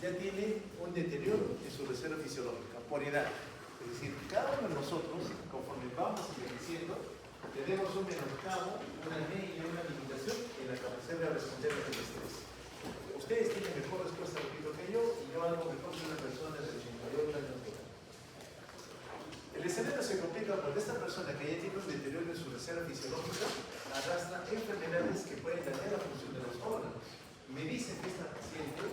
ya tiene un deterioro en su reserva fisiológica por edad. Es decir, cada uno de nosotros, conforme vamos envejeciendo, tenemos un menoscabo, una anemia, una limitación en la capacidad de responder al estrés. Ustedes tienen mejor respuesta repito, que yo, y yo algo mejor que una persona de 88 años de edad. El escenario se complica porque esta persona que ya tiene un deterioro en su reserva fisiológica arrastra enfermedades que pueden dañar la función de los órganos. Me dicen que esta paciente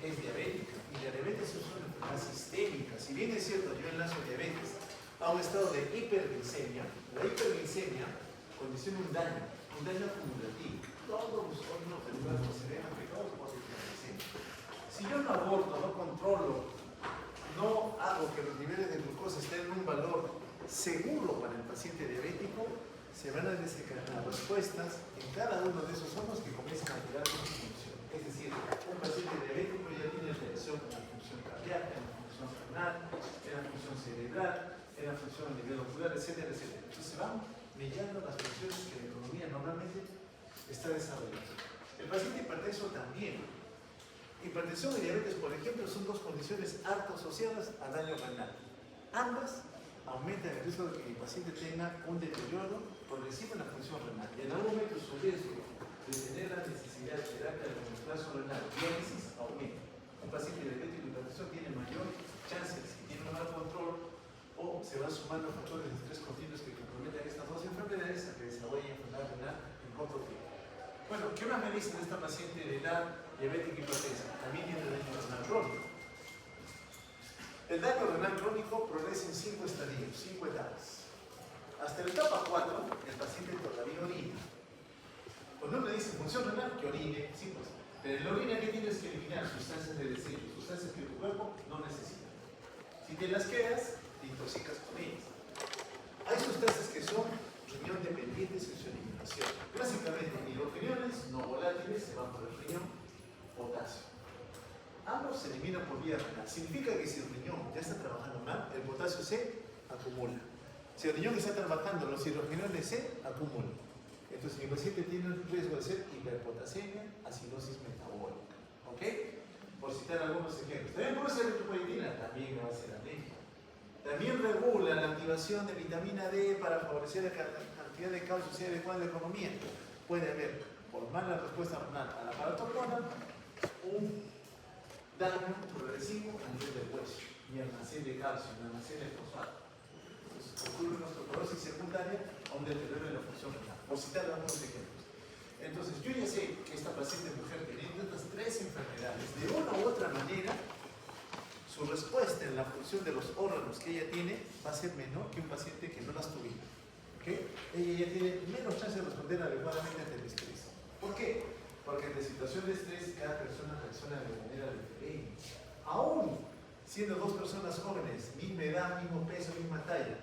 es diabética y la diabetes es una enfermedad sistémica. Si bien es cierto, yo enlazo diabetes a un estado de hiperglicemia, la hiperglicemia condiciona un daño acumulativo. Todos los órganos del cuerpo se ven afectados por la hiperglicemia. Si yo no aborto, no controlo, no hago que los niveles de glucosa estén en un valor seguro para el paciente diabético, se van a desencadenar respuestas en cada uno de esos órganos que comienzan a alterar su función. Es decir, un paciente diabético ya tiene alteración en la función cardíaca, en la función renal, en la función cerebral, en la función a nivel ocular, etcétera, etcétera. Entonces se van mellando las funciones que la economía normalmente está desarrollando. El paciente hipertenso también. Hipertensión y diabetes, por ejemplo, son dos condiciones harto asociadas al daño renal. Ambas aumentan el riesgo de que el paciente tenga un deterioro progresivo en la función renal. Y en algún momento su riesgo de tener la necesidad de terapia de reemplazo renal, diálisis, aumenta. Un paciente diabético y hipertenso tiene mayor chance, si tiene un mal control, o se van sumando factores de estrés continuos que comprometen estas dos enfermedades a que desarrollen enfermedad renal en corto tiempo. Bueno, ¿qué más me dicen de esta paciente de edad diabética y hipertensa? También tiene daño renal crónico. El daño renal crónico progresa en 5 estadios, 5 etapas. Hasta la etapa 4, el paciente todavía orina. Cuando uno le dice función renal, que orine, sí pues. Pero en la orina, ¿qué tienes que eliminar? Sustancias de desecho, sustancias que tu cuerpo no necesita. Si te las quedas, te intoxicas con ellas. Hay sustancias que son riñón dependientes en su eliminación. Básicamente, hidrogeniones no volátiles se van por el riñón, potasio. Ambos se eliminan por vía renal. Significa que si el riñón ya está trabajando mal, el potasio se acumula. Si el riñón está trabajando, los hidrogeniones se acumulan. Entonces, mi paciente tiene el riesgo de ser hiperpotasemia, acidosis metabólica. ¿Ok? Por citar algunos ejemplos. También puede ser eritropoyetina, también va a ser anemia. También regula la activación de vitamina D para favorecer la cantidad de calcio y adecuada de la economía. Puede haber, por mala respuesta renal a la paratormona, un daño progresivo a nivel del hueso, y almacén de calcio, y almacén de fosfato. Entonces, ocurre una osteoporosis secundaria a un deterioro de la función renal. Por citar algunos ejemplos. Entonces, yo ya sé que esta paciente mujer teniendo estas tres enfermedades, de una u otra manera, su respuesta en la función de los órganos que ella tiene va a ser menor que un paciente que no las tuviera. ¿Okay? Ella ya tiene menos chance de responder adecuadamente ante el estrés. ¿Por qué? Porque en la situación de estrés cada persona reacciona de manera diferente. Aún siendo dos personas jóvenes, misma edad, mismo peso, misma talla,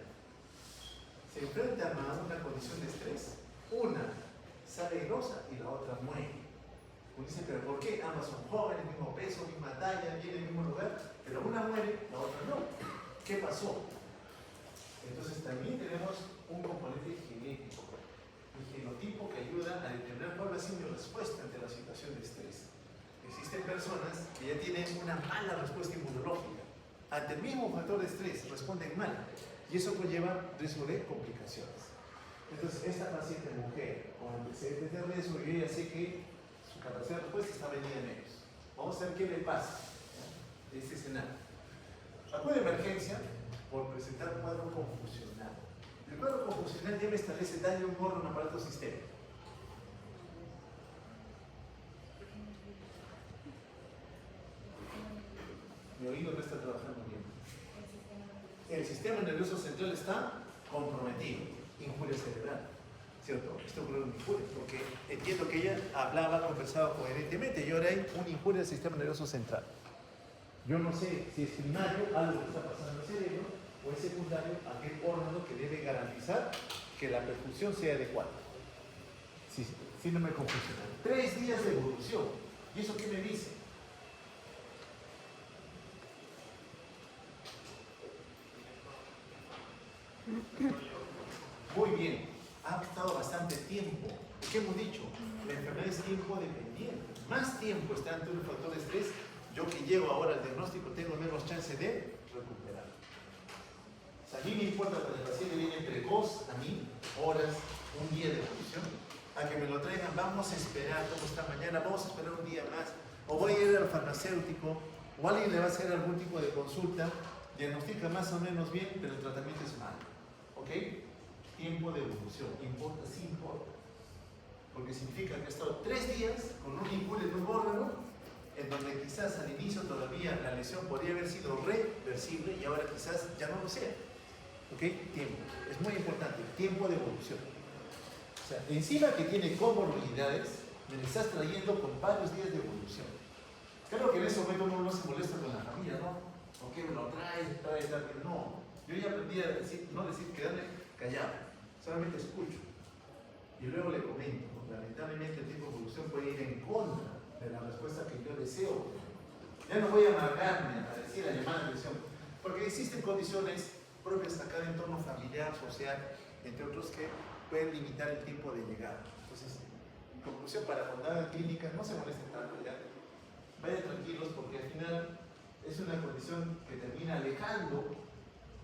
se enfrentan a una condición de estrés, una sale airosa y la otra muere. Uno dice, ¿pero por qué? Ambas son jóvenes, mismo peso, misma talla, vienen del mismo lugar, pero una muere, la otra no. ¿Qué pasó? Entonces también tenemos un componente genético, el genotipo que ayuda a determinar cuál va a ser mi respuesta ante la situación de estrés. Existen personas que ya tienen una mala respuesta inmunológica. Ante el mismo factor de estrés responden mal y eso conlleva riesgo de complicaciones. Entonces, esta paciente mujer con antecedentes de riesgo, yo ya sé que su capacidad de respuesta está venida en menos. Vamos a ver qué le pasa de este escenario. Acude de emergencia por presentar un cuadro confusional. El cuadro confusional ya me establece daño a un órgano, aparato, sistema. Mi oído no está trabajando bien. El sistema nervioso central está comprometido. Injuria cerebral, ¿cierto? Esto ocurre en injuria, porque entiendo que ella hablaba, conversaba coherentemente y ahora hay una injuria del sistema nervioso central. Yo no sé si es primario algo que está pasando en el cerebro o es secundario aquel órgano que debe garantizar que la perfusión sea adecuada. Sí, síndrome confusional. 3 días de evolución. ¿Y eso qué me dice? Muy bien, ha estado bastante tiempo. ¿Qué hemos dicho? La enfermedad es tiempo dependiente. Más tiempo está ante un factor de estrés, yo que llego ahora al diagnóstico tengo menos chance de recuperar. O sea, a mí me importa cuando el paciente viene precoz, a mí, horas, un día de evolución, a que me lo traigan, vamos a esperar cómo está mañana, vamos a esperar un día más, o voy a ir al farmacéutico, o alguien le va a hacer algún tipo de consulta, diagnostica más o menos bien, pero el tratamiento es malo. ¿Ok? Tiempo de evolución, importa, sí importa. Porque significa que ha estado 3 días con un incurio en un órgano, en donde quizás al inicio todavía la lesión podría haber sido reversible y ahora quizás ya no lo sea. ¿Ok? Tiempo. Es muy importante, tiempo de evolución. O sea, encima que tiene comorbilidades, me lo estás trayendo con varios días de evolución. Claro que en ese momento uno no se molesta con la familia, ¿no? ¿Por qué me lo traes? No. Yo ya aprendí a decir, no decir, quedarme callado. Solamente escucho. Y luego le comento. Lamentablemente el tiempo de evolución puede ir en contra de la respuesta que yo deseo. Ya no voy a amargarme a decir, a llamar la atención. Porque existen condiciones propias acá de entorno familiar, social, entre otros, que pueden limitar el tiempo de llegada. Entonces, en conclusión, para cuando hagan clínicas, no se molesten tanto ya. Vayan tranquilos porque al final es una condición que termina alejando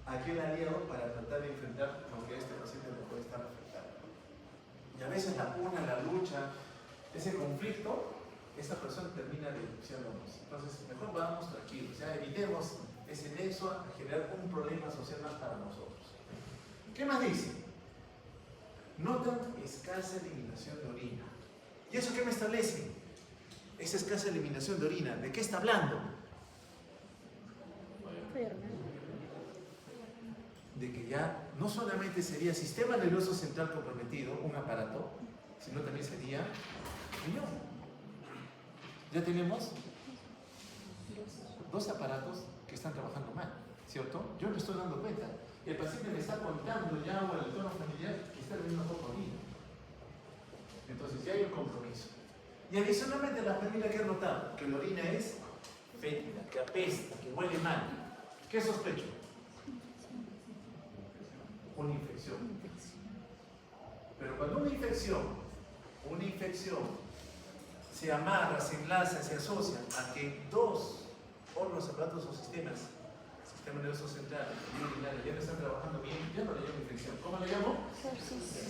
a aquel aliado para tratar de enfrentar lo que este paciente no puede estar afectando. Y a veces la pugna, la lucha, ese conflicto, esa persona termina denunciándonos. Entonces, mejor vamos tranquilos, ya evitemos ese nexo a generar un problema social más para nosotros. ¿Qué más dice? Notan escasa eliminación de orina. ¿Y eso qué me establece? Esa escasa eliminación de orina, ¿de qué está hablando? De que ya no solamente sería sistema nervioso central comprometido, un aparato, sino también sería riñón. Ya tenemos 2 aparatos que están trabajando mal, ¿cierto? Yo me estoy dando cuenta. El paciente me está contando ya o el entorno familiar que está bebiendo poco orina. Entonces ya hay un compromiso. Y adicionalmente la familia que ha notado que la orina es fétida, que apesta, que huele mal. ¿Qué sospecho? Una infección. Pero cuando una infección se amarra, se enlaza, se asocia a que 2 órganos, aparatos o sistemas, sistema nervioso central y urinario, ya no están trabajando bien, ya no le llamo infección. ¿Cómo le llamo?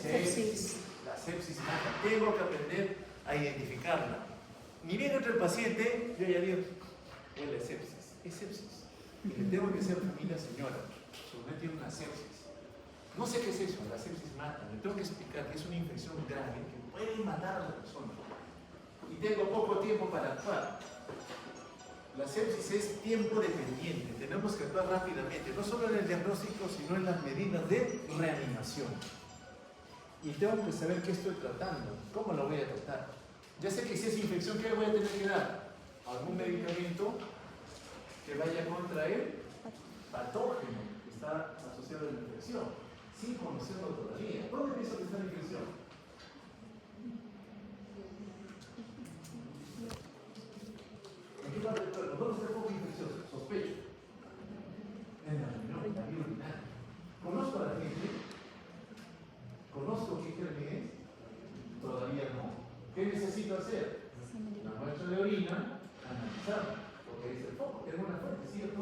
Sepsis. La sepsis mata. Tengo que aprender a identificarla. Ni bien entra el paciente, yo ya digo, huele a sepsis. Es sepsis. Y le tengo que decir a la familia, señora, su bebé tiene una sepsis. No sé qué es eso, la sepsis mata. Le tengo que explicar que es una infección grave que puede matar a la persona. Y tengo poco tiempo para actuar. La sepsis es tiempo dependiente. Tenemos que actuar rápidamente, no solo en el diagnóstico, sino en las medidas de reanimación. Y tengo que saber qué estoy tratando, cómo lo voy a tratar. Ya sé que si es infección, ¿qué le voy a tener que dar? Algún medicamento que vaya contra el patógeno que está asociado a la infección, sin conocerlo todavía. ¿Dónde pienso que está la infección? ¿En qué parte del cuerpo? ¿Dónde está el foco infeccioso? Sospecho. En la riñón, en la vía urinaria. ¿Conozco a la gente? ¿Conozco qué germen es? Todavía no. ¿Qué necesito hacer? La muestra de orina, analizarla, porque ahí está el foco. Tengo una fuente, ¿cierto?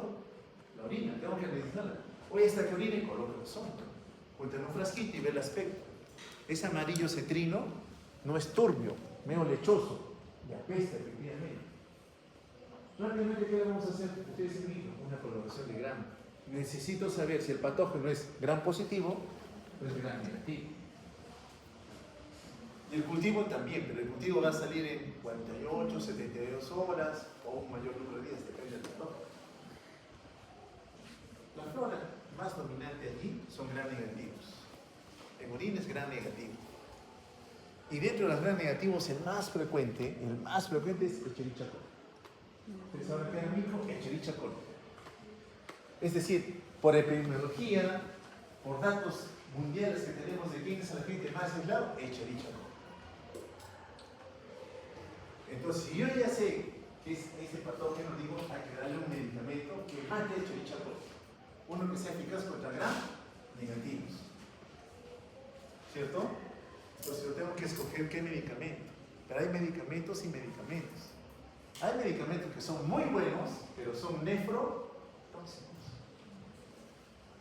La orina, tengo que analizarla. Oye, hasta que orine, coloco el sonda. Ponte en un frasquito y ve el aspecto. Es amarillo cetrino, no es turbio, medio lechoso, y apesta efectivamente. Rápidamente, ¿qué vamos a hacer? Ustedes mismos, una coloración de Gram. Necesito saber si el patógeno es Gram positivo o es Gram negativo. Y el cultivo también, pero el cultivo va a salir en 48, 72 horas o un mayor número de días, depende del patógeno. La flora más dominante allí son Gram negativos. En orina es Gram negativo. Y dentro de los Gram negativos, el más frecuente es Escherichia coli. ¿Ustedes saben qué es mico? Escherichia coli. Es decir, por epidemiología, por datos mundiales que tenemos de quién es la gente más aislado, Escherichia coli. Entonces, si yo ya sé que es ese patógeno, digo, hay que darle un medicamento que mate Escherichia coli. Uno que sea eficaz contra Gram negativos. ¿Cierto? Entonces yo tengo que escoger qué medicamento. Pero hay medicamentos y medicamentos. Hay medicamentos que son muy buenos, pero son nefrotóxicos.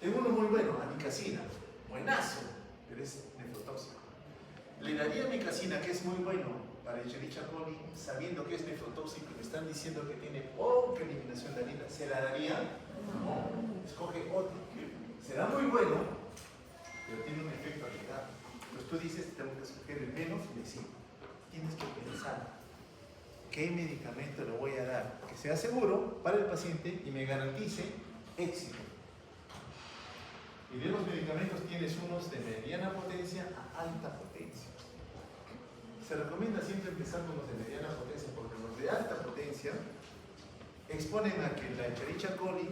Tengo uno muy bueno, amicacina, buenazo, pero es nefrotóxico. Le daría amicacina, que es muy bueno para Escherichia coli, sabiendo que es nefrotóxico y me están diciendo que tiene poca eliminación de harina. ¿Se la daría? No, escoge otro. Será muy bueno, pero tiene un efecto agregado. Pues tú dices, tengo que escoger el menos lesivo. Tienes que pensar, ¿qué medicamento le voy a dar que sea seguro para el paciente y me garantice éxito? Y de los medicamentos tienes unos de mediana potencia a alta potencia. Se recomienda siempre empezar con los de mediana potencia porque los de alta potencia exponen a que la Escherichia coli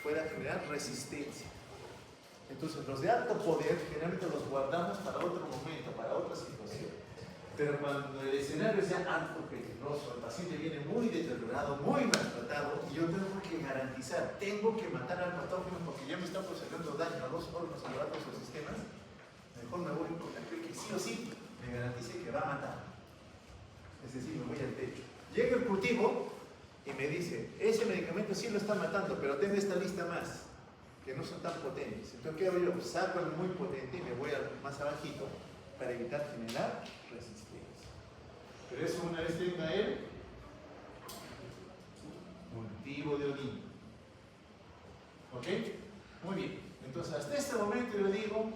pueda generar resistencia. Entonces los de alto poder generalmente los guardamos para otro momento, para otra situación. Pero cuando el escenario sea alto peligroso, el paciente viene muy deteriorado, muy maltratado, y yo tengo que garantizar, tengo que matar al patógeno porque ya me está procesando daño a los órganos, aparatos o sistemas, mejor me voy por aquel que sí o sí me garantice que va a matar. Es decir, me voy al techo. Llega el cultivo y me dice, ese medicamento sí lo está matando, pero tengo esta lista más, que no son tan potentes. Entonces, ¿qué hago yo? Saco el muy potente y me voy al más abajito para evitar generar resistencia. Pero eso una vez tenga el cultivo de orina. ¿Ok? Muy bien. Entonces, hasta este momento yo digo,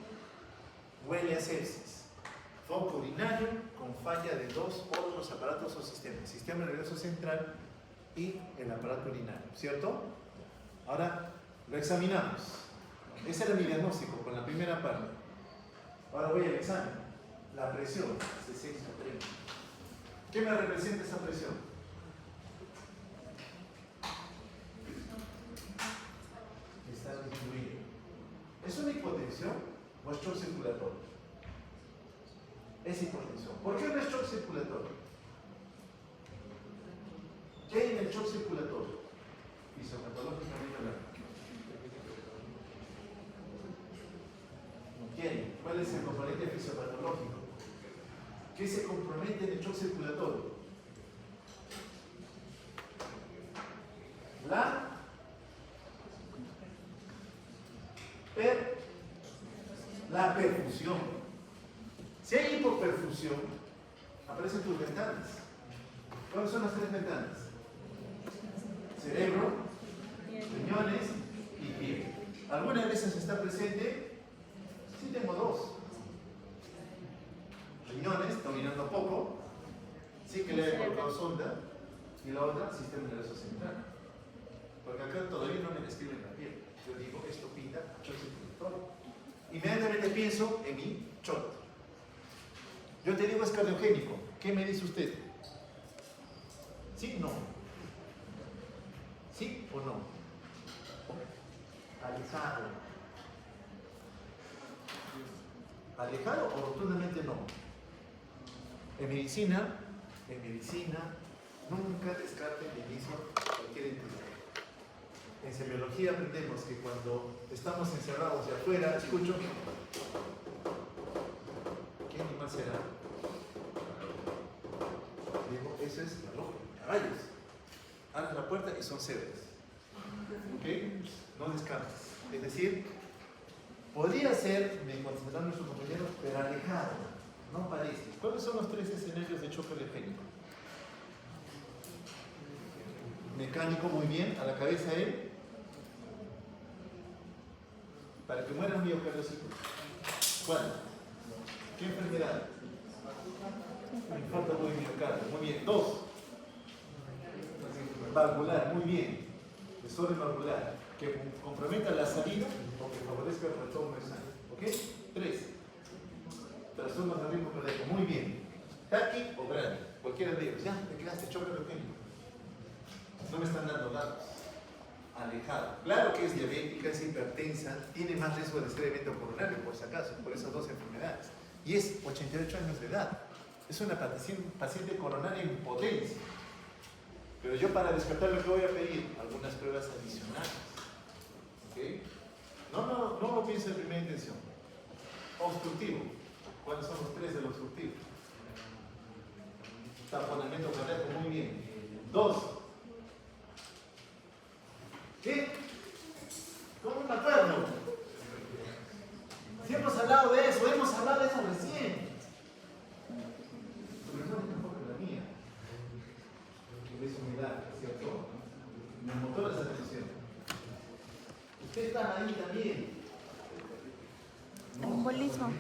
huele a sepsis. Foco urinario con falla de dos órganos, aparatos o sistemas. Sistema nervioso central y el aparato urinario. ¿Cierto? Ahora, lo examinamos. Ese era mi diagnóstico con la primera parte. Ahora voy al examen. La presión, 60-30. ¿Qué me representa esa presión? Está disminuida. ¿Es una hipotensión o es shock circulatorio? Es hipotensión. ¿Por qué no es shock circulatorio? ¿Qué hay en el shock circulatorio? Fisiopatológicamente hablando. ¿Quién? ¿Cuál es el componente fisiopatológico? ¿Qué se compromete en el shock circulatorio? La perfusión. Si hay hipoperfusión, aparecen tus ventanas. ¿Cuáles son las tres ventanas? Cerebro, riñones y piel. ¿Alguna de esas está presente? Sí, tengo dos. Riñones, dominando poco, sí que le he colocado sonda, y la otra, sistema nervioso central. Porque acá todavía no me describen la piel. Yo digo, esto pinta a shock circulatorio. Inmediatamente pienso en mi shot. Yo te digo, es cardiogénico. ¿Qué me dice usted? ¿Sí? ¿No? ¿Sí o no? Alejado. ¿Alejado o rotundamente no? En medicina, nunca descarten de inicio cualquier entidad. En semiología aprendemos que cuando estamos encerrados de afuera, escucho, ¿qué animal será? Digo, eso es la loca, caballos. Abres la puerta y son cebras. ¿Ok? No descartes. Es decir, podría ser, me contestaron nuestros compañeros, pero alejado. No parece. ¿Cuáles son los tres escenarios de choque alergénico? Mecánico, muy bien, a la cabeza él. Para que muera un miocardiocito. ¿Cuál? ¿Qué enfermedad? Infarto de miocardio. Muy bien. Dos. Valvular. Muy bien. Desorden valvular. Que comprometa la salida o que favorezca el retorno de sangre. ¿Ok? Tres. Trastornos de ritmo cardíaco. Muy bien. Taqui o bradi. Cualquiera de ellos. Ya, te quedaste choque alergénico. No me están dando datos. Alejado. Claro que es diabética, es hipertensa, tiene más riesgo de ser evento coronario, por si acaso, por esas dos enfermedades. Y es 88 años de edad. Es una paciente coronaria en potencia. Pero yo para descartar lo que voy a pedir, algunas pruebas adicionales. ¿Ok? No lo pienso en primera intención. Obstructivo. ¿Cuáles son los tres del obstructivo? Taponamiento cardíaco, muy bien. Dos. ¿Qué? ¿Cómo me acuerdo? Si hemos hablado de eso recién. Pero no es tampoco la mía. Es humildad, ¿cierto? Me motor esa atención. Ustedes están ahí también. Embolismo.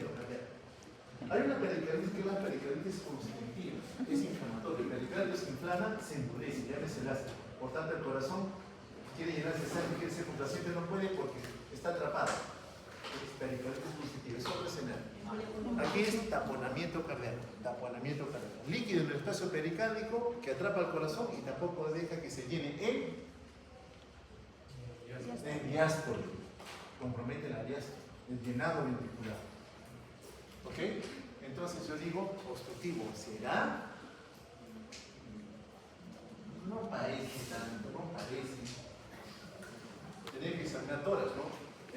Hay una pericarditis que es la pericarditis constrictiva, es inflamatoria. El pericardio se inflama, se endurece, ya se elástica. Por tanto, el corazón quiere llenarse de sangre, quiere ser complaciente, no puede porque está atrapado. Es pericarditis constrictiva, es otro escenario. Aquí es taponamiento cardíaco, líquido en el espacio pericárdico que atrapa al corazón y tampoco deja que se llene en diástole. Compromete la diástole, el llenado ventricular. ¿Ok? Entonces yo digo, obstructivo, ¿será? No parece tanto, no parece. Tienen que examinar tórax, ¿no?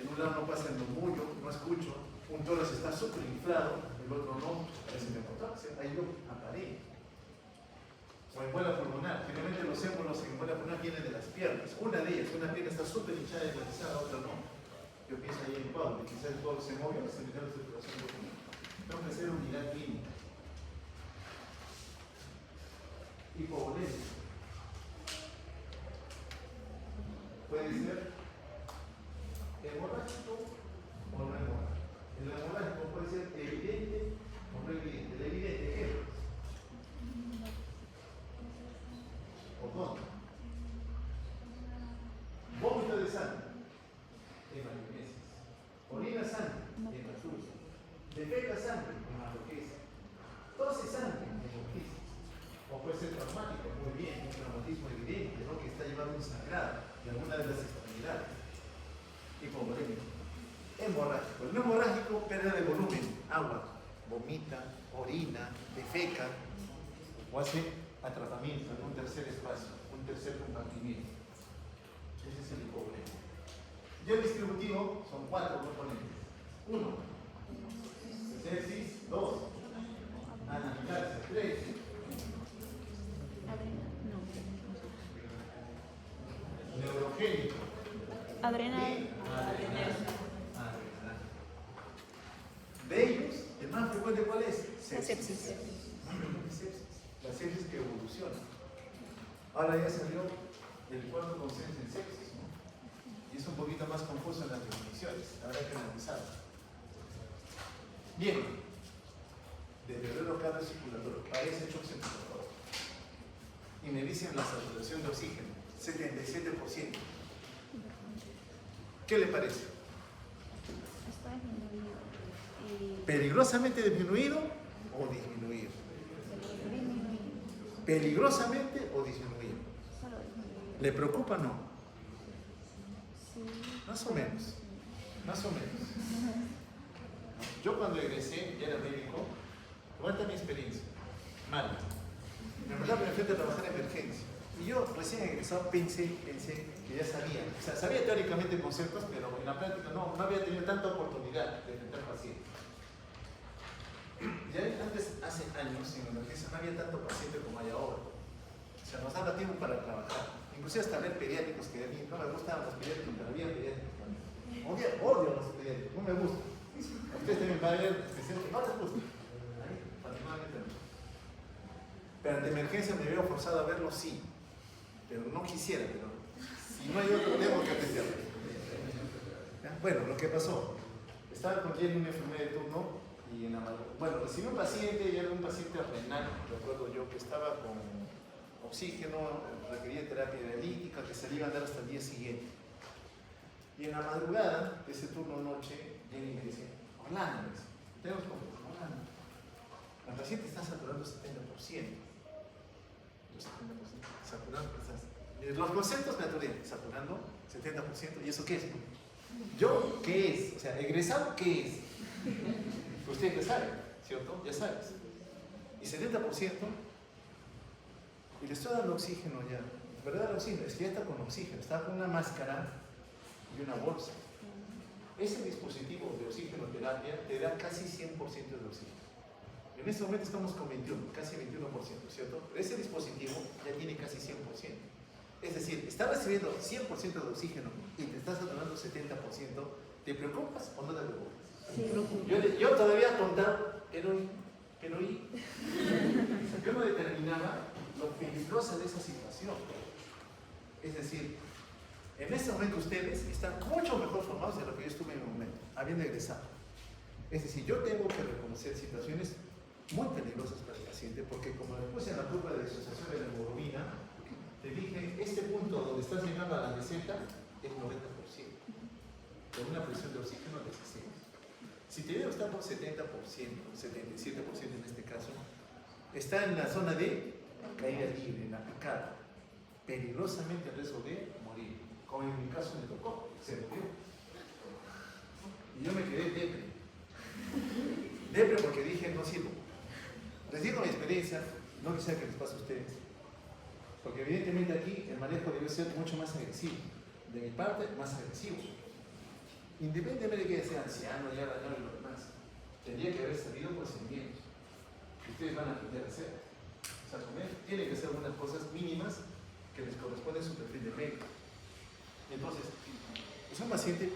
En un lado no pasa el murmullo, no escucho. Un tórax está súper inflado, el otro no, parece neumotórax. Ahí yo aparé. O embolia pulmonar. Generalmente los émbolos en embolia pulmonar vienen de las piernas. Una de ellas, una pierna está súper hinchada y enfatizada, otra no. Yo pienso ahí en Pablo, quizás el codo se movió, se me da la circulación de pulmón. Tengo que hacer unidad clínica. Hipovolemia. Puede ser hemorrágico o no hemorrágico. El hemorrágico puede ser evidente o no evidente. El evidente, ejemplo. Orgón. Vómito de sangre. Hematomesis. Orina sangre. Hematuria. Defeca sangre. Hematoquesis. Tose sangre. Hemorquisis. O puede ser traumático, muy bien, un traumatismo evidente, ¿no? Que está llevando un sangrado de alguna de las extremidades. Hipovolémico. Hemorrágico. El no hemorrágico, pérdida de volumen, agua, vomita, orina, defeca, o hace atrapamiento en un tercer espacio, un tercer compartimiento. Ese es el hipovolémico. Y el distributivo son 4 componentes. 1. Sepsis. 2. Anafilaxia. 3. Neurogénico. Adrenal. De ellos, el más frecuente, ¿cuál es? La sepsis. La sepsis que evoluciona. Ahora ya salió el cuarto consenso en sepsis, ¿no? Y es un poquito más confuso en las definiciones. Habrá que analizarlo. Bien. Deterioro cardiocirculatorio. Parece shock circulatorio. Y me dicen la saturación de oxígeno. 77%. ¿Qué le parece? Está disminuido. ¿Peligrosamente disminuido o disminuido? ¿Peligrosamente o disminuido? Solo disminuido. ¿Le preocupa o no? Sí. Más o menos. Más o menos. Yo cuando egresé, ya era médico, cuenta mi experiencia. Mala. En verdad me fui a trabajar en emergencia. Y yo recién egresado pensé que ya sabía. O sea, sabía teóricamente conceptos, pero en la práctica no había tenido tanta oportunidad de enfrentar pacientes. Ya antes, hace años, en emergencia no había tanto paciente como hay ahora. O sea, nos daba tiempo para trabajar. Inclusive hasta ver pediátricos, que a mí no me gustaban los pediátricos, pero había pediátricos también. Odio los pediátricos, no me gustan. A ustedes también va a haber especiales que no les gustan. Ahí, particularmente no. Pero ante emergencia me veo forzado a verlo, sí. Pero no quisiera, pero si no hay otro, tengo que atenderlo. Bueno, lo que pasó, estaba con Jenny, una enfermera de turno, y en la madrugada, bueno, recibí un paciente, ya era un paciente renal, recuerdo yo, que estaba con oxígeno, requería terapia dialítica, que se le iba a dar hasta el día siguiente. Y en la madrugada, de ese turno noche, Jenny me dice, Orlando, me dice, tenemos como Orlando, la paciente está saturando 70%. Saturando, los conceptos me aturdían, saturando 70%, ¿y eso qué es? ¿Yo qué es? O sea, egresado, ¿qué es? Usted ya sabe, ¿cierto? Ya sabes. Y 70%, y le estoy dando oxígeno ya. ¿Verdad? El oxígeno, es que ya está con oxígeno, está con una máscara y una bolsa. Ese dispositivo de oxígeno terapia te da casi 100% de oxígeno. En este momento estamos con 21, casi 21%, ¿cierto? Pero ese dispositivo ya tiene casi 100%. Es decir, estás recibiendo 100% de oxígeno y te estás saturando 70%, ¿te preocupas o no te preocupas? Sí. Yo todavía contaba, pero yo no determinaba lo peligrosa de esa situación. Es decir, en ese momento ustedes están mucho mejor formados de lo que yo estuve en un momento, habiendo egresado. Es decir, yo tengo que reconocer situaciones muy peligrosas para el paciente, porque como le puse en la curva de disociación de la hemoglobina, te dije, este punto donde estás llegando a la meseta es 90%, con una presión de oxígeno de 60. Si te veo estar por 70%, 77% en este caso, está en la zona de caída libre, en la picada, peligrosamente en riesgo de morir, como en mi caso me tocó, se murió. Y yo me quedé depre porque dije, no sirvo. Les digo mi experiencia, no quisiera que les pase a ustedes, porque evidentemente aquí el manejo debe ser mucho más agresivo, de mi parte más agresivo. Independientemente de que sea anciano, ya dañado y lo demás, tendría que haber salido procedimientos que ustedes van a aprender a hacer. O sea, comer tiene que ser algunas cosas mínimas que les corresponde a su perfil de médico. Entonces, es un paciente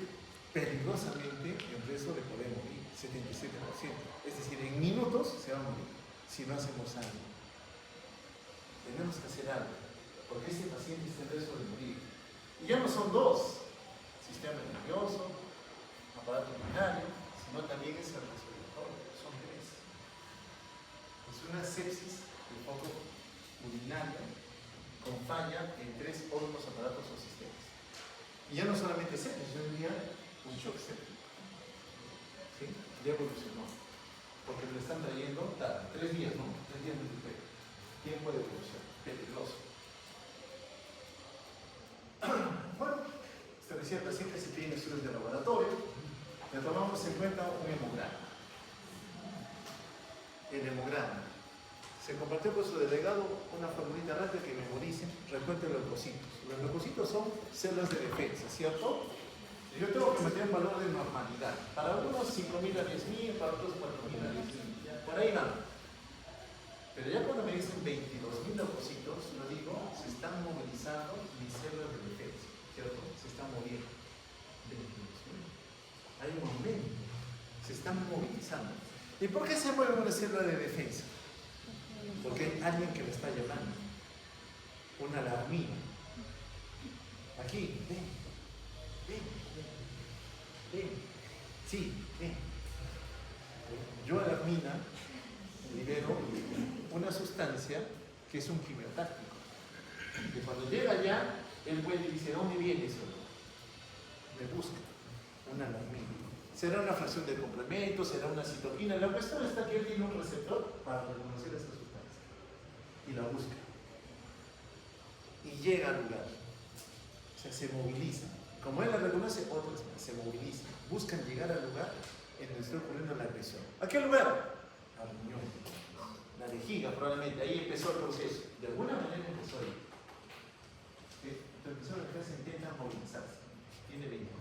peligrosamente en riesgo de poder morir, 77%. Es decir, en minutos se va a morir si no hacemos algo. Tenemos que hacer algo, porque este paciente está en riesgo de morir. Y ya no son dos, sistema nervioso, aparato urinario, sino también es el respiratorio, son tres. Es una sepsis de foco urinario con falla en tres órganos, aparatos o sistemas. Y ya no solamente sepsis, yo diría un shock séptico. ¿Sí? Ya evolucionó. Porque le están trayendo 3 días, ¿no? 3 días de defecto. Tiempo de evolución. Peligroso. Bueno, establecía el paciente, se piden estudios de laboratorio. Le tomamos en cuenta un hemograma. El hemograma. Se compartió con su delegado una formulita rápida que memoricen. Recuerden los leucocitos. Los leucocitos son células de defensa, ¿cierto? Yo tengo que meter un valor de normalidad. Para algunos 5.000 a 10.000, para otros 4.000 a 10.000. Por ahí nada. Pero ya cuando me dicen 22.000 leucocitos, lo digo, se están movilizando mis células de defensa, ¿cierto? Se están moviendo. 22.000. Hay un momento. Se están movilizando. ¿Y por qué se mueve una célula de defensa? Porque hay alguien que me está llamando. Una alarmina. Aquí, ven. Sí, ven. Yo alarmina libero una sustancia que es un quimiotáctico. Que cuando llega allá, el güey dice, ¿dónde viene eso? Me busca una alarmina. Será una fracción de complemento, será una citoquina. La cuestión está que él tiene un receptor para reconocer esa sustancia. Y la busca. Y llega al lugar. O sea, se moviliza. Como él la reconoce, otros más se movilizan. Buscan llegar al lugar en donde está ocurriendo la agresión. ¿A qué lugar? Al riñón. La vejiga, probablemente. Ahí empezó el proceso. De alguna manera empezó ahí. Entonces, la clase intenta movilizarse. Tiene 22.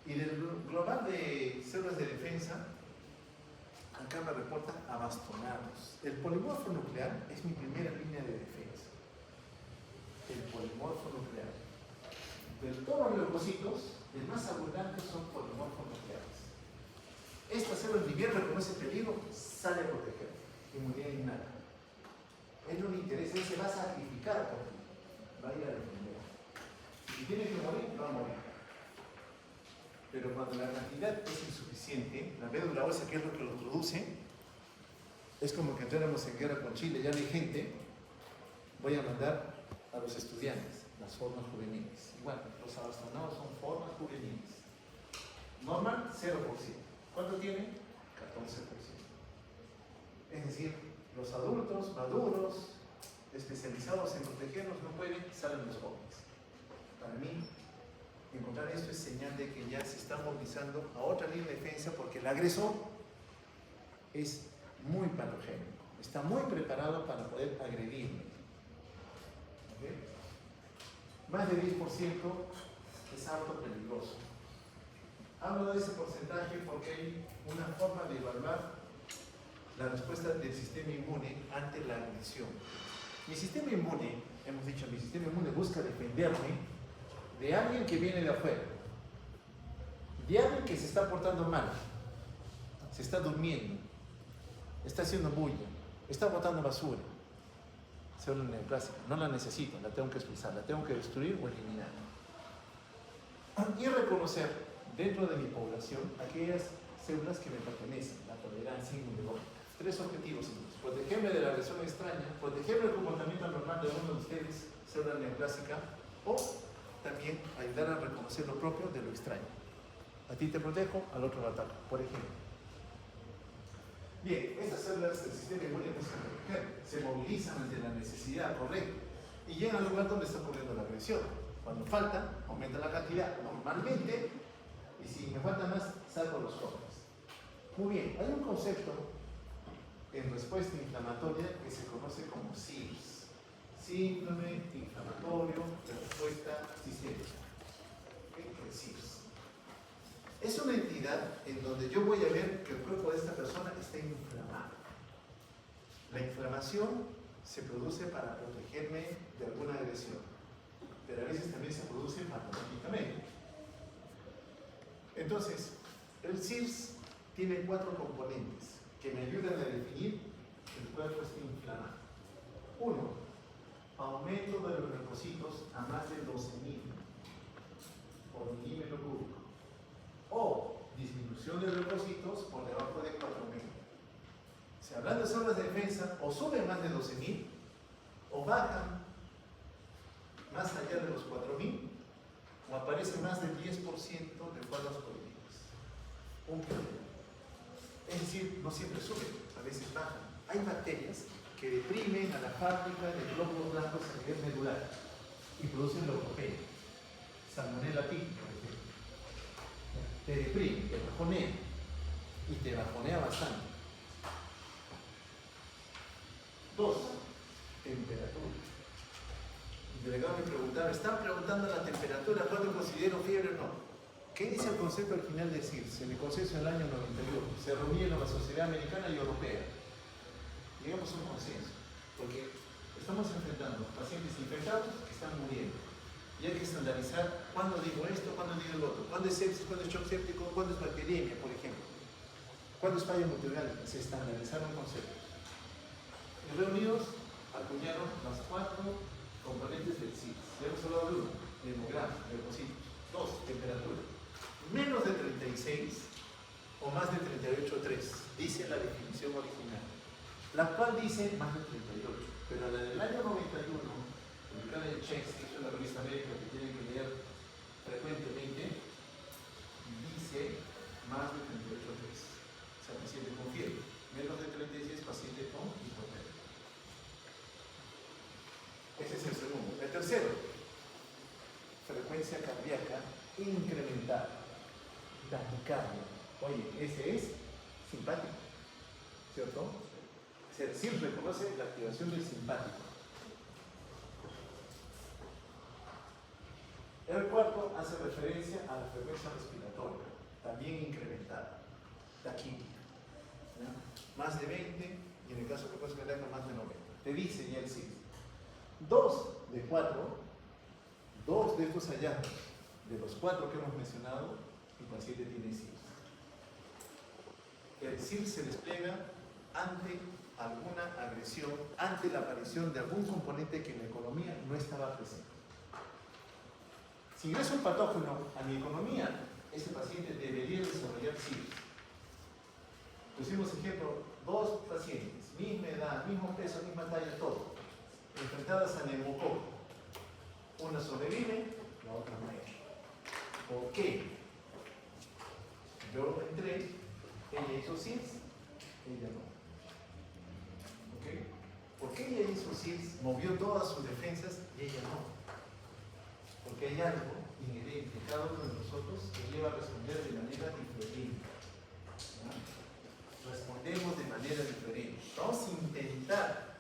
Y del global de células de defensa, acá me reporta abastonados. El polimorfo nuclear es mi primera línea de defensa. El polimorfo nuclear. De todos los leucocitos, el más abundante son polimorfos nucleares. Esta célula ni bien reconoce peligro, sale a proteger. Inmunidad innata. Él no le interesa, él se va a sacrificar por ti. Va a ir a defender. Si tiene que morir, va a morir. Pero cuando la cantidad es insuficiente, la médula ósea, que es lo que lo produce, es como que entráramos en guerra con Chile, ya no hay gente, voy a mandar a los estudiantes las formas juveniles. Igual, los abastonados son formas juveniles. Normal, 0%. ¿Cuánto tiene? 14%. Es decir, los adultos, maduros, especializados en protegernos, no pueden, salen los jóvenes. Para mí, encontrar esto es señal de que ya se está movilizando a otra línea de defensa, porque el agresor es muy patogénico, está muy preparado para poder agredirme. ¿Okay? Más de 10% es alto peligroso. Hablo de ese porcentaje porque hay una forma de evaluar la respuesta del sistema inmune ante la agresión. Mi sistema inmune hemos dicho, mi sistema inmune busca defenderme de alguien que viene de afuera, de alguien que se está portando mal, se está durmiendo, está haciendo bulla, está botando basura. Célula neoplásica, no la necesito, la tengo que expulsar, la tengo que destruir o eliminar. Y reconocer dentro de mi población aquellas células que me pertenecen, la tolerancia inmunológica. 3 objetivos: protegerme de la agresión extraña, protegerme del comportamiento normal de uno de ustedes, célula neoplásica, o también ayudar a reconocer lo propio de lo extraño. A ti te protejo, al otro lo ataco, por ejemplo. Bien, estas células del sistema inmune se movilizan ante la necesidad correcta y llegan al lugar donde está ocurriendo la agresión. Cuando falta, aumenta la cantidad normalmente, y si me falta más, saco los jóvenes. Muy bien, hay un concepto en respuesta inflamatoria que se conoce como SIRS, síndrome inflamatorio de respuesta sistémica. El SIRS es una entidad en donde yo voy a ver que el cuerpo de esta persona está inflamado. La inflamación se produce para protegerme de alguna agresión, pero a veces también se produce patológicamente. Entonces, el SIRS tiene 4 componentes que me ayudan a definir que el cuerpo está inflamado. 1. Aumento de los leucocitos a más de 12.000 por milímetro cúbico, o disminución de leucocitos por debajo de 4.000. Si hablando de células de defensa, o suben más de 12.000 o bajan más allá de los 4.000, o aparece más del 10% de cuadros clínicos. Un problema. Es decir, no siempre suben, a veces bajan. Hay bacterias que deprimen a la fábrica de glóbulos blancos a nivel medular y producen leucopenia. Salmonella typhi, por ejemplo. Te deprime, te bajonea, y te bajonea bastante. 2. Temperatura. El delegado me preguntaba, ¿están preguntando la temperatura cuando considero fiebre o no? ¿Qué dice el concepto original de SIRS? En el consenso del año 91 se reunieron la Sociedad Americana y Europea. Llegamos a un consenso, porque estamos enfrentando pacientes infectados que están muriendo. Y hay que estandarizar cuándo digo esto, cuándo digo el otro, cuándo es sepsis, cuándo es shock séptico, cuándo es bacteriemia, por ejemplo. Cuándo es falla multiorgánica. Se estandarizaron conceptos. Y reunidos acuñaron las 4 componentes del SIRS. Ya hemos hablado de 1, hemograma, leucocitos. 2, temperatura. Menos de 36 o más de 38,3, dice la definición original. La actual dice más de 38, pero la del año 91, publicada en Checks, que es una revista médica que tienen que leer frecuentemente, dice más de 38,3. O sea, paciente con fiebre. Menos de 36, paciente con hipotermia. Ese es el segundo. El tercero, frecuencia cardíaca incrementada. Taquicardia. Oye, ese es simpático, ¿cierto? El SIRS reconoce la activación del simpático. El cuarto hace referencia a la frecuencia respiratoria, también incrementada. Taquicardia. Más de 20, y en el caso de frecuencia cardíaca más de 90. Te dice ya el SIRS. 2 de 4, 2 de estos hallazgos, de los 4 que hemos mencionado, el paciente tiene SIRS. El SIRS se despliega ante alguna agresión, ante la aparición de algún componente que en la economía no estaba presente. Si ingresa un patógeno a mi economía, ese paciente debería desarrollar SIRS. Pusimos ejemplo, 2 pacientes, misma edad, mismo peso, misma talla, todo, enfrentadas a neumococo. Una sobrevive, la otra muere. ¿Por qué? Yo entré, ella hizo SIRS, ella no. ¿Ok? ¿Por qué ella hizo SIRS, movió todas sus defensas y ella no? Porque hay algo inherente en cada uno de nosotros que lleva a responder de manera diferente. ¿No? Respondemos de manera diferente. Vamos a intentar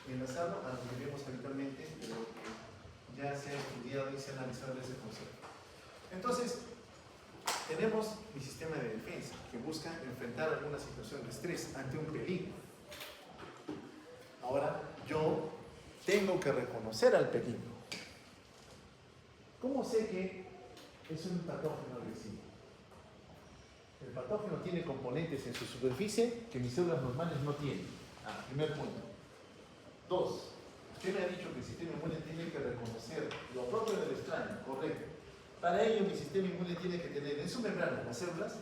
enlazarlo a lo que vemos habitualmente, pero que ya se ha estudiado y se ha analizado ese concepto. Entonces, tenemos mi sistema de defensa que busca enfrentar alguna situación de estrés ante un peligro. Ahora, yo tengo que reconocer al peligro. ¿Cómo sé que es un patógeno agresivo? El patógeno tiene componentes en su superficie que mis células normales no tienen. Primer punto. 2. Usted me ha dicho que el sistema inmune tiene que reconocer lo propio del extraño, correcto. Para ello, mi sistema inmune tiene que tener en su membrana, las células,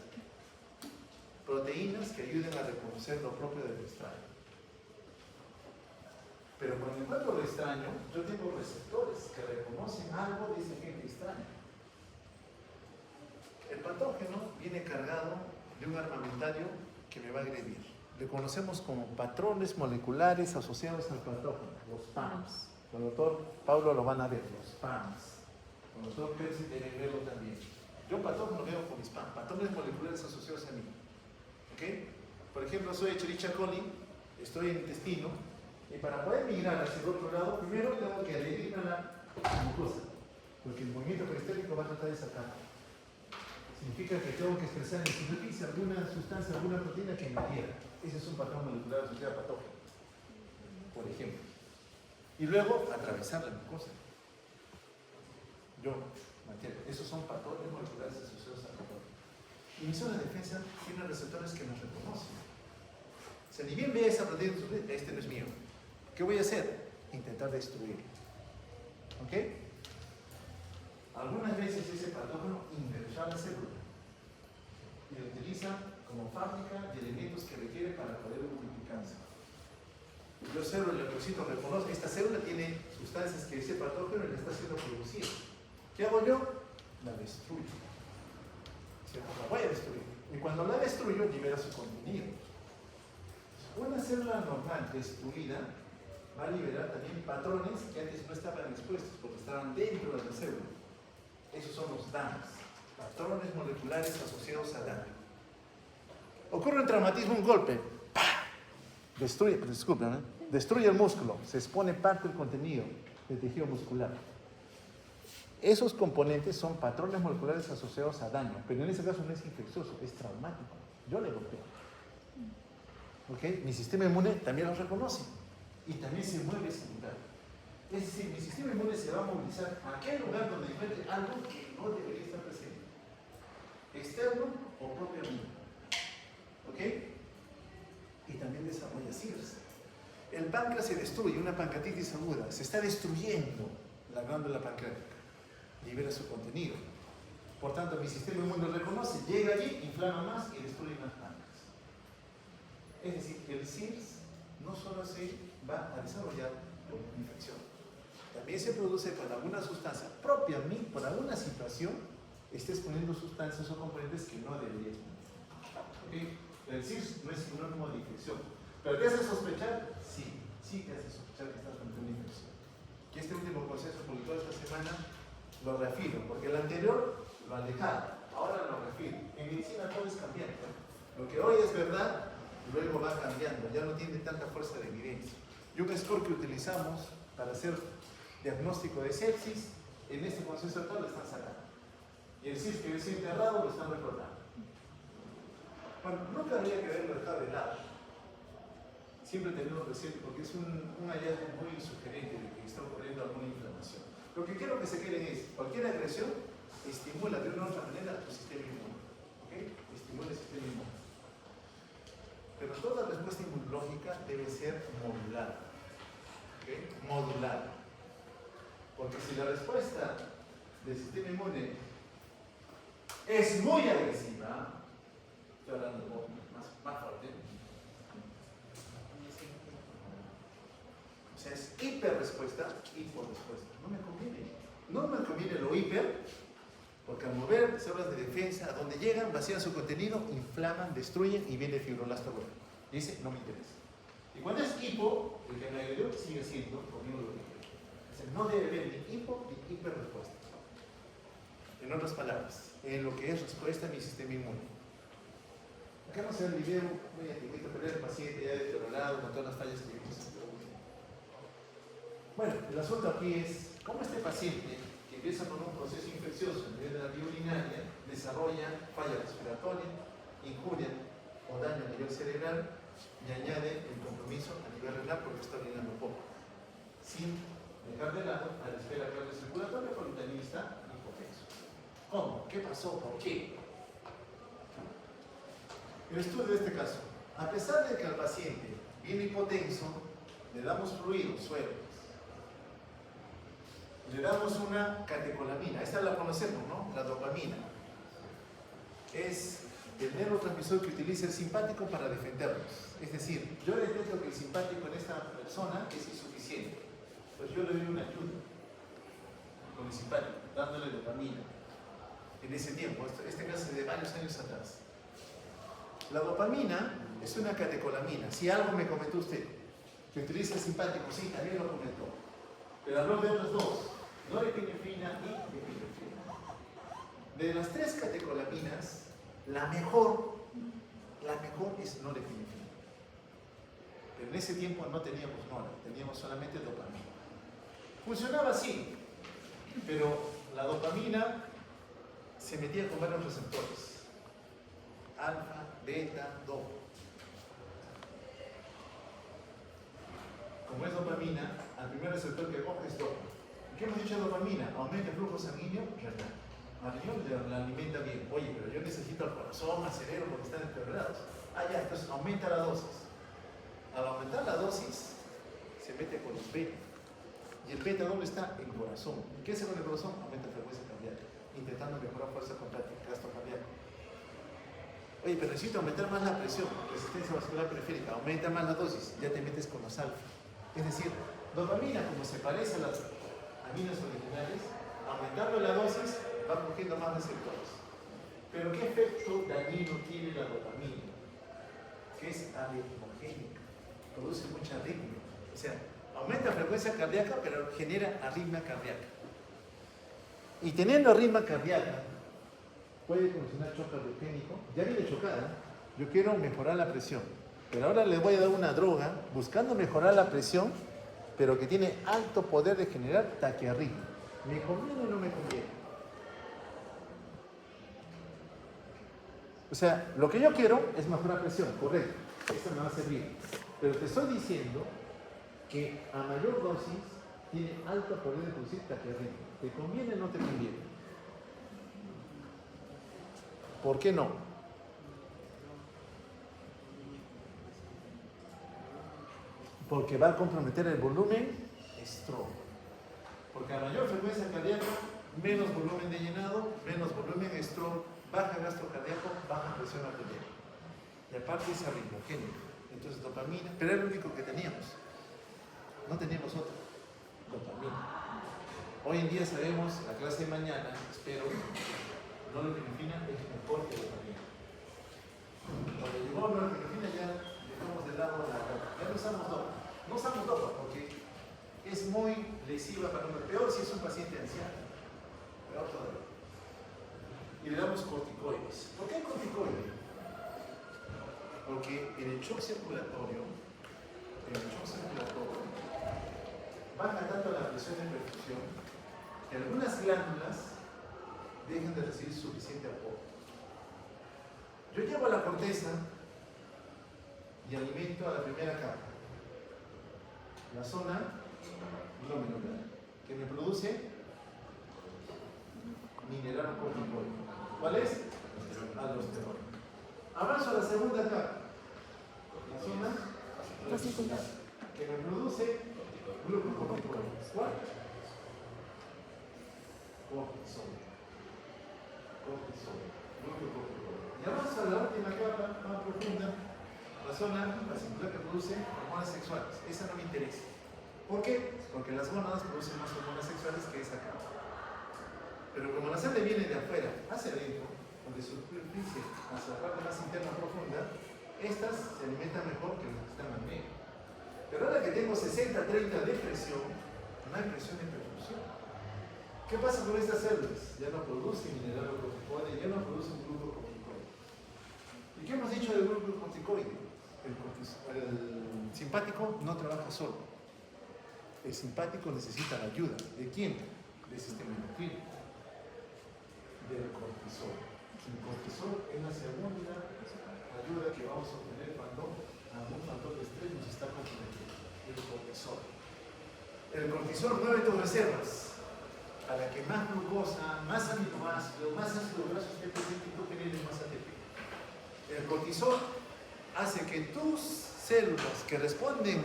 proteínas que ayuden a reconocer lo propio del extraño. Pero cuando encuentro lo extraño, yo tengo receptores que reconocen algo de ese agente extraño. El patógeno viene cargado de un armamentario que me va a agredir. Le conocemos como patrones moleculares asociados al patógeno, los PAMs. Con el doctor Pablo lo van a ver, los PAMs. Con el doctor Percy deben verlo también. Yo patógeno veo con mis PAMs, patrones moleculares asociados a mí. ¿Okay? Por ejemplo, soy Escherichia coli, estoy en el intestino, y para poder migrar hacia el otro lado, primero tengo que adherirme a la mucosa, porque el movimiento peristérico va a tratar de sacarlo. Significa que tengo que expresar en superficie alguna sustancia, alguna proteína que me adhiera. Ese es un patrón molecular asociado a patógeno, por ejemplo. Y luego atravesar la mucosa. Esos son patrones moleculares asociados a patógeno. Y mi zona de defensa tiene receptores que nos reconocen. O sea, ni bien ve esa proteína, este no es mío. ¿Qué voy a hacer? Intentar destruirlo. ¿Ok? Algunas veces ese patógeno infecta la célula y lo utiliza como fábrica de elementos que requiere para poder multiplicarse. Yo célula, el leucocito, reconozco, esta célula tiene sustancias que ese patógeno le está haciendo producir. ¿Qué hago yo? La destruyo. ¿Cierto? La voy a destruir. Y cuando la destruyo, libera su contenido. Una célula normal destruida va a liberar también patrones que antes no estaban expuestos porque estaban dentro de la célula. Esos son los DAMs, patrones moleculares asociados a daño. Ocurre un traumatismo, un golpe, ¡pah! Destruye el músculo, se expone parte del contenido del tejido muscular. Esos componentes son patrones moleculares asociados a daño, pero en ese caso no es infeccioso, es traumático. Yo le golpeo. ¿Okay? Mi sistema inmune también los reconoce y también se mueve ese lugar. Es decir, mi sistema inmune se va a movilizar a aquel lugar donde encuentre algo que no debería estar presente, externo o propio a mí. ¿Ok? Y también desarrolla CIRS. El páncreas se destruye, una pancreatitis aguda, se está destruyendo la glándula pancreática, libera su contenido. Por tanto, mi sistema inmune lo reconoce, llega allí, inflama más y destruye más páncreas. Es decir, que el CIRS no solo se va a desarrollar por una infección, también se produce cuando alguna sustancia propia a mí, por alguna situación, esté exponiendo sustancias o componentes que no debería exponer. ¿Okay? El CIRS no es sinónimo de infección. ¿Pero te hace sospechar? Sí, sí te hace sospechar que estás frente a una infección. Y este último consenso publicado esta semana lo reafirmo, porque el anterior lo alejaba, ahora lo reafirmo. En medicina todo es cambiante. Lo que hoy es verdad, luego va cambiando, ya no tiene tanta fuerza de evidencia. Y un score que utilizamos para hacer diagnóstico de sepsis, en este consenso actual lo están sacando. Y el CIRS que es enterrado lo están recordando. Bueno, nunca habría que haberlo dejado de lado. Siempre tenemos presente porque es un hallazgo muy sugerente de que está ocurriendo alguna inflamación. Lo que quiero que se queden es, cualquier agresión estimula de una u otra manera tu sistema inmune. ¿Okay? Estimula el sistema inmune. Pero toda respuesta inmunológica debe ser modular. ¿Okay? Modular. Porque si la respuesta del sistema inmune es muy agresiva, estoy hablando más fuerte, o sea, es hiperrespuesta, hiporrespuesta. No me conviene. No me conviene lo hiper, porque al mover células de defensa, a donde llegan, vacían su contenido, inflaman, destruyen y viene fibroblasto bueno. Dice, no me interesa. Y cuando es hipo, el que me agredió sigue siendo conmigo lo que quiero. O sea, no debe haber ni hipo ni hiperrespuesta. En otras palabras, en lo que es respuesta a mi sistema inmune. Acá no se ve el video muy antiguito, pero el paciente ya deteriorado con todas las fallas que vimos. Bueno, el asunto aquí es cómo este paciente, que empieza con un proceso infeccioso a nivel de la vía urinaria, desarrolla falla respiratoria, injuria o daño a nivel cerebral y añade el compromiso a nivel renal porque está orinando poco. sin dejar de lado a la esfera cardiocirculatoria, porque también está hipotenso. ¿Cómo? ¿Qué pasó? ¿Por qué? El estudio de este caso, a pesar de que al paciente viene hipotenso, le damos fluido, suero, le damos una catecolamina, esta la conocemos, ¿no? La dopamina. Es el neurotransmisor que utiliza el simpático para defendernos. Es decir, yo detecto que el simpático en esta persona es insuficiente, pues yo le doy una ayuda con el simpático, dándole dopamina. En ese tiempo, este caso es de varios años atrás. La dopamina es una catecolamina. Si algo me comentó usted, que utiliza el simpático, sí, también lo comentó. Pero habló de otros dos, norepinefrina y epinefrina. De las tres catecolaminas, la mejor es norepinefrina. Pero en ese tiempo no teníamos nora, teníamos solamente dopamina. Funcionaba así, pero la dopamina se metía con varios receptores. Alfa, beta, dopa. Como es dopamina, al primer receptor que coge es dopa. ¿Qué hemos dicho de dopamina? Aumenta el flujo sanguíneo renal. Al riñón la alimenta bien. Oye, pero yo necesito al corazón, al cerebro, porque están empeorados. Ah, ya, entonces aumenta la dosis. Al aumentar la dosis, se mete con los beta. Y el beta, ¿dónde está? En el corazón. ¿Qué hace con el corazón? Aumenta la frecuencia cardíaca, intentando mejorar fuerza contra el gasto cardíaco. Oye, pero necesito aumentar más la presión, resistencia vascular periférica, aumenta más la dosis, ya te metes con los alfa. Es decir, dopamina, como se parece a las aminas originales, aumentando la dosis, va cogiendo más receptores. Pero ¿qué efecto dañino tiene la dopamina? Que es arritmogénica, produce mucha arritmia. O sea, aumenta la frecuencia cardíaca, pero genera arritmia cardíaca. Y teniendo arritmia cardíaca, puede condicionar shock cardiogénico. Ya viene chocada. Yo quiero mejorar la presión, pero ahora le voy a dar una droga buscando mejorar la presión, pero que tiene alto poder de generar taquiarritmia. ¿Me conviene o no me conviene? O sea, lo que yo quiero es mejorar presión, correcto. Esto me va a servir. Pero te estoy diciendo que a mayor dosis tiene alto poder de producir taquiarritmia. ¿Te conviene o no te conviene? ¿Por qué no? Porque va a comprometer el volumen stroke. Porque a mayor frecuencia cardíaca, menos volumen de llenado, menos volumen stroke, baja gasto cardíaco, baja presión arterial. Y aparte es arritmogénico. Entonces dopamina, pero era el único que teníamos. No teníamos otro. Dopamina. Hoy en día sabemos, la clase de mañana, espero, norepinefrina es mejor que dopamina. Cuando llegó norepinefrina ya dejamos de lado la dopa. Ya no usamos dopa. No usamos dopa porque es muy lesiva para uno. Peor si es un paciente anciano. Peor todavía. Y le damos corticoides. ¿Por qué corticoides? Porque en el shock circulatorio, baja tanto la presión de perfusión que algunas glándulas dejan de recibir suficiente apoyo. Yo llevo a la corteza y alimento a la primera capa, la zona glomerular, que me produce mineralocorticoide. ¿Cuál es? Aldosterona. Avanzo a la segunda capa, la zona fascicular, que me produce glucocorticoide. ¿Cuál? Cortisol. Y avanzo a la última capa más profunda, la zona fascicular que produce hormonas sexuales. Esa no me interesa. ¿Por qué? Porque las gónadas producen más hormonas sexuales que esa capa. Pero como la sangre viene de afuera hacia adentro, de superficie hacia la parte más interna profunda, estas se alimentan mejor que las que están al medio. Pero ahora que tengo 60-30 de presión, no hay presión en perfusión. ¿Qué pasa con estas células? Ya no producen mineralocorticoide, ya no producen glucocorticoide. ¿Y qué hemos dicho del glucocorticoide? El simpático no trabaja solo. El simpático necesita la ayuda. ¿De quién? Del sistema endocrino. Del cortisol. El cortisol es la segunda ayuda que vamos a obtener cuando algún factor de estrés nos está comprometiendo. El cortisol. El cortisol mueve tus reservas para que más glucosa, más aminoácidos, más ácido graso esté presente y tú generes más ATP. El cortisol hace que tus células que responden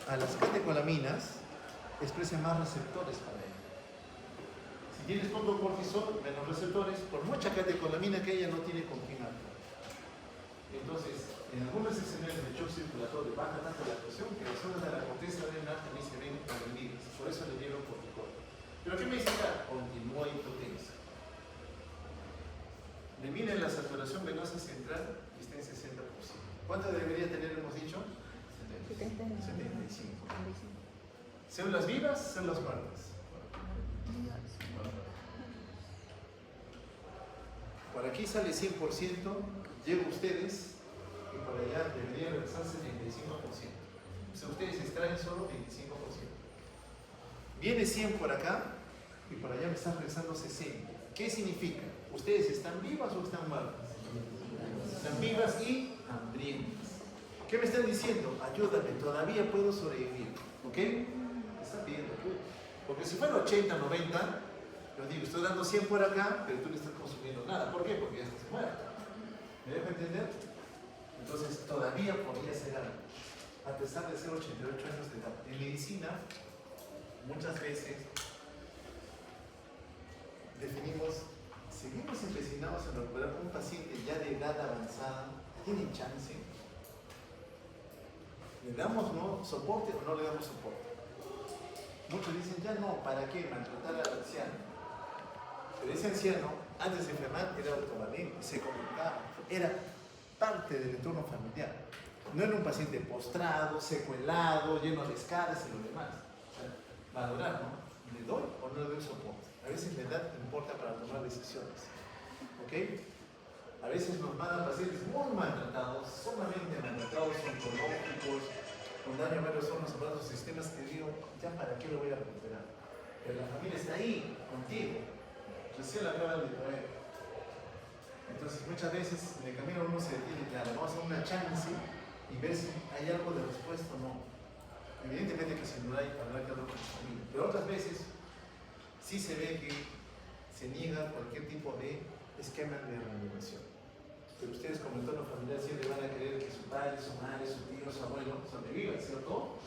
a las catecolaminas expresen más receptores para ello. Si tienes poco cortisol, menos receptores, por mucha catecolamina que ella no tiene con quién actuar. Entonces, en algunos escenarios de shock circulatorio baja tanto la presión que las zonas de la corteza adrenal también se ven agredidas. Por eso le dieron cortisol. ¿Pero qué me dice acá? Continúa hipotensa. Le miden la saturación venosa central y está en 60%. ¿Cuánto debería tener, hemos dicho? 75. ¿Células vivas? ¿Células muertas? Por aquí sale 100%, llega ustedes y por allá debería regresarse 35%. O sea, ustedes extraen solo 25%. Viene 100 por acá y por allá me están regresando 60. ¿Qué significa? ¿Ustedes están vivas o están muertas? Están vivas y hambrientas. ¿Qué me están diciendo? Ayúdame, todavía puedo sobrevivir. ¿Ok? Me están pidiendo ayuda. Porque si fuera 80, 90, yo digo, estoy dando 100 por acá, pero tú no estás consumiendo nada. ¿Por qué? Porque ya estás muerta. ¿Me dejo entender? Entonces, todavía podría ser algo. A pesar de ser 88 años de edad. En medicina, muchas veces seguimos empecinados en recuperar un paciente ya de edad avanzada, tiene chance. ¿Le damos soporte o no le damos soporte? Muchos dicen, ya no, ¿para qué maltratar al anciano? Pero ese anciano, antes de enfermar, era autovalente, se comunicaba, era parte del entorno familiar. No era un paciente postrado, secuelado, lleno de escaras y lo demás. O sea, valorar, ¿no? ¿Le doy o no le doy soporte? A veces la edad importa para tomar decisiones. ¿Ok? A veces nos mandan pacientes muy maltratados, sumamente maltratados, oncológicos, con daño a varios órganos, a varios sistemas, que digo, ya para qué lo voy a recuperar. Pero la familia está ahí, contigo. Recién la acaban de traer. Entonces muchas veces en el camino uno se detiene, claro, vamos a dar una chance y ver si hay algo de respuesta o no. Evidentemente que si no hay, habrá que hablar con la familia. Pero otras veces sí se ve que se niega cualquier tipo de esquema de reanimación. Pero ustedes como entorno familiar siempre van a querer que su padre, su madre, su tío, su abuelo sobrevivan, ¿cierto?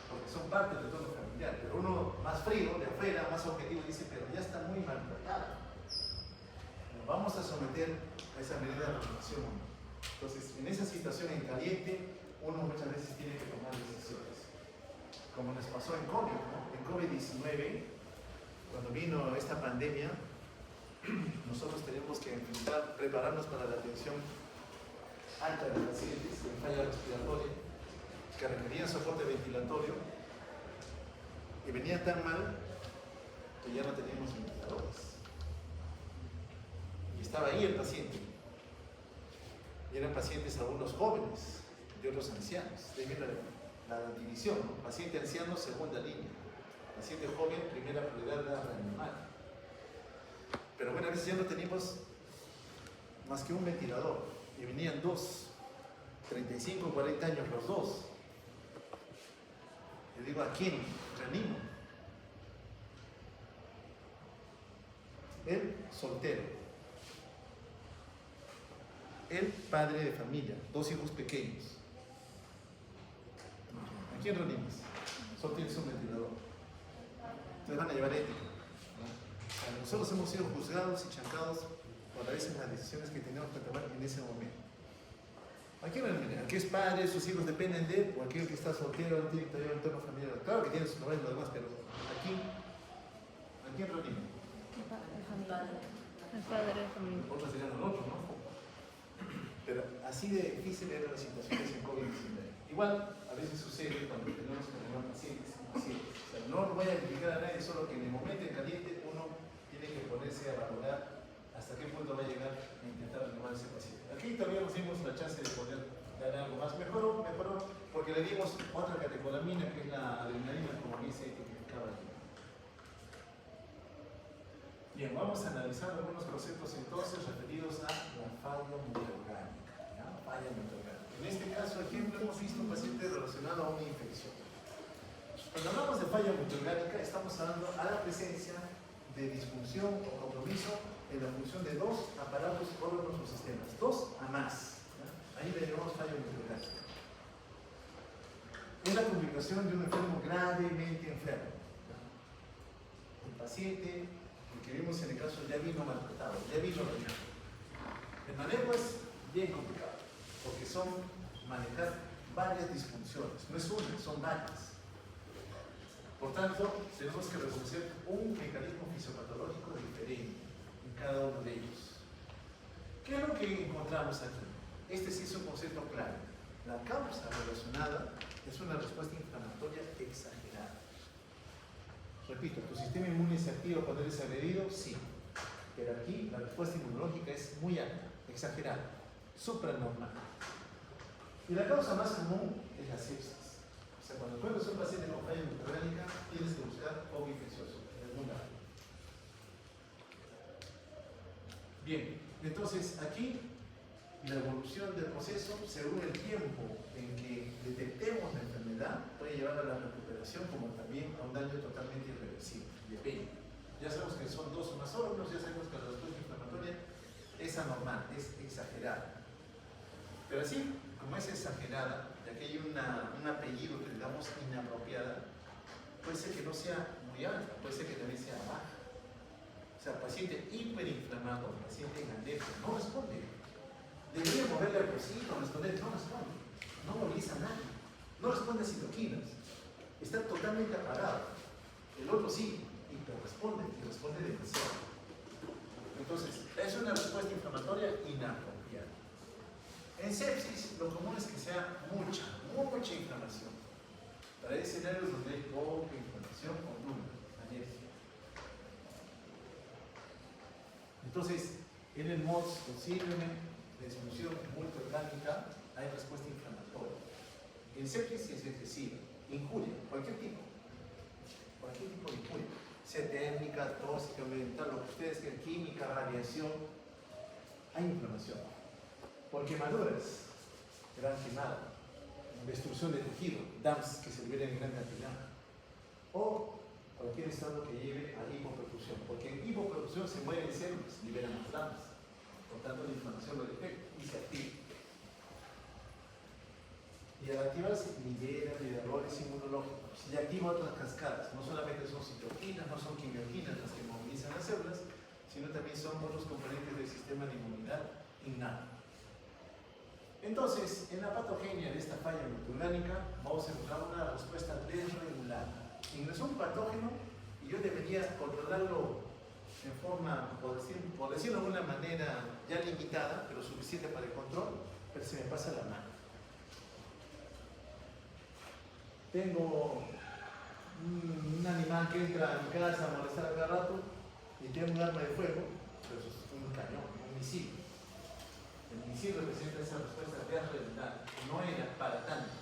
Porque son parte del entorno familiar. Pero uno más frío, de afuera, más objetivo, dice, pero ya está muy maltratado. Nos vamos a someter a esa medida de reanimación. Entonces, en esa situación en caliente, uno muchas veces tiene que tomar decisiones. Como nos pasó en COVID, ¿no? En COVID-19, cuando vino esta pandemia, nosotros tenemos que prepararnos para la atención alta de pacientes en falla respiratoria que requerían soporte ventilatorio y venía tan mal que ya no teníamos ventiladores. Y estaba ahí el paciente. Y eran pacientes algunos jóvenes y otros ancianos. De ahí viene la división, ¿no? Paciente anciano, segunda línea. Paciente joven, primera prioridad de reanimar. Pero bueno, a veces ya no teníamos más que un ventilador y venían dos, 35, 40 años los dos. Le digo, ¿a quién reanimo? Él soltero, él padre de familia, dos hijos pequeños. ¿A quién reanimas? Solo tienes un ventilador. Entonces van a llevar ética. Nosotros hemos sido juzgados y chancados por a veces las decisiones que tenemos que tomar en ese momento. ¿A quién reanimar? ¿A qué es padre, sus hijos dependen de él? ¿O aquel que está soltero, no tiene todavía un entorno familiar? Claro que tiene sus problemas y lo demás, pero ¿a quién reanima? El padre de familia. Otros dirán el otro, ¿no? Pero así de difícil eran las situaciones en COVID-19. Igual, a veces sucede cuando tenemos que reanimar pacientes y pacientes. O sea, no voy a criticar a nadie, solo que en el momento en caliente uno tiene que ponerse a valorar hasta qué punto va a llegar a intentar reanimar a ese paciente. Aquí todavía nos dimos la chance de poder dar algo más. Mejoró, porque le dimos otra catecolamina que es la adrenalina, como bien se identificaba aquí. Bien, vamos a analizar algunos conceptos entonces referidos a la falla multiorgánica. ¿Ya? Falla multiorgánica. En este caso, ejemplo, hemos visto un paciente relacionado a una infección. Cuando hablamos de falla multiorgánica, estamos hablando a la presencia de disfunción o compromiso en la función de dos aparatos, órganos o sistemas, dos a más. ¿Ya? Ahí le llamamos falla multiorgánica. Es la complicación de un enfermo gravemente enfermo. ¿Ya? El paciente, el que vimos en el caso, ya vino maltratado, ya vino dañado. El manejo es bien complicado, porque son manejar varias disfunciones, no es una, son varias. Por tanto, tenemos que reconocer un mecanismo fisiopatológico diferente en cada uno de ellos. ¿Qué es lo que encontramos aquí? Este sí es un concepto claro. La causa relacionada es una respuesta inflamatoria exagerada. Repito, ¿tu sistema inmune se activa cuando eres agredido? Sí. Pero aquí la respuesta inmunológica es muy alta, exagerada, supranormal. Y la causa más común es la sepsis. O sea, cuando encuentras un paciente con falla multiorgánica, tienes que buscar foco infeccioso en algún lado. Bien, entonces aquí la evolución del proceso, según el tiempo en que detectemos la enfermedad, puede llevar a la recuperación como también a un daño totalmente irreversible. Depende. Ya sabemos que son dos o más órganos, ya sabemos que la respuesta inflamatoria es anormal, es exagerada. Pero así, como es exagerada, ya que hay un apellido que digamos inapropiada, puede ser que no sea muy alta, puede ser que también sea baja. O sea, paciente hiperinflamado, paciente en alergia, no responde. Debería moverle al cosito, responder, no responde. No moviliza a nadie. No responde a citoquinas. Está totalmente apagado. El otro sí, hiperresponde y responde demasiado. Entonces, es una respuesta inflamatoria inapropiada. En sepsis, lo común es que sea mucha inflamación. Para escenarios donde hay poca inflamación o nula, alergia. Entonces, en el MODS con síndrome de disfunción multiorgánica hay respuesta inflamatoria. En sepsis es excesiva, injuria, cualquier tipo de injuria, sea térmica, tóxica, ambiental, lo que ustedes quieran, química, radiación, hay inflamación. Por quemaduras, gran quemada, destrucción de tejido, DAMS que se liberan en gran cantidad, o cualquier estado que lleve a hipoperfusión, porque en hipoperfusión se mueren células, liberan más DAMS, por tanto la inflamación lo detecta y se activa. Y al activarse libera mediadores inmunológicos y activa otras cascadas, no solamente son citoquinas, no son quimioquinas las que movilizan las células, sino también son otros componentes del sistema de inmunidad innato. Entonces, en la patogenia de esta falla multiorgánica vamos a encontrar una respuesta desregulada. Ingresó un patógeno y yo debería controlarlo en forma, por decirlo de una manera ya limitada, pero suficiente para el control, pero se me pasa la mano. Tengo un animal que entra a mi casa a molestar cada rato y tengo un arma de fuego, pero es un cañón, un misil. El misil representa esa respuesta desregulada, no era para tanto.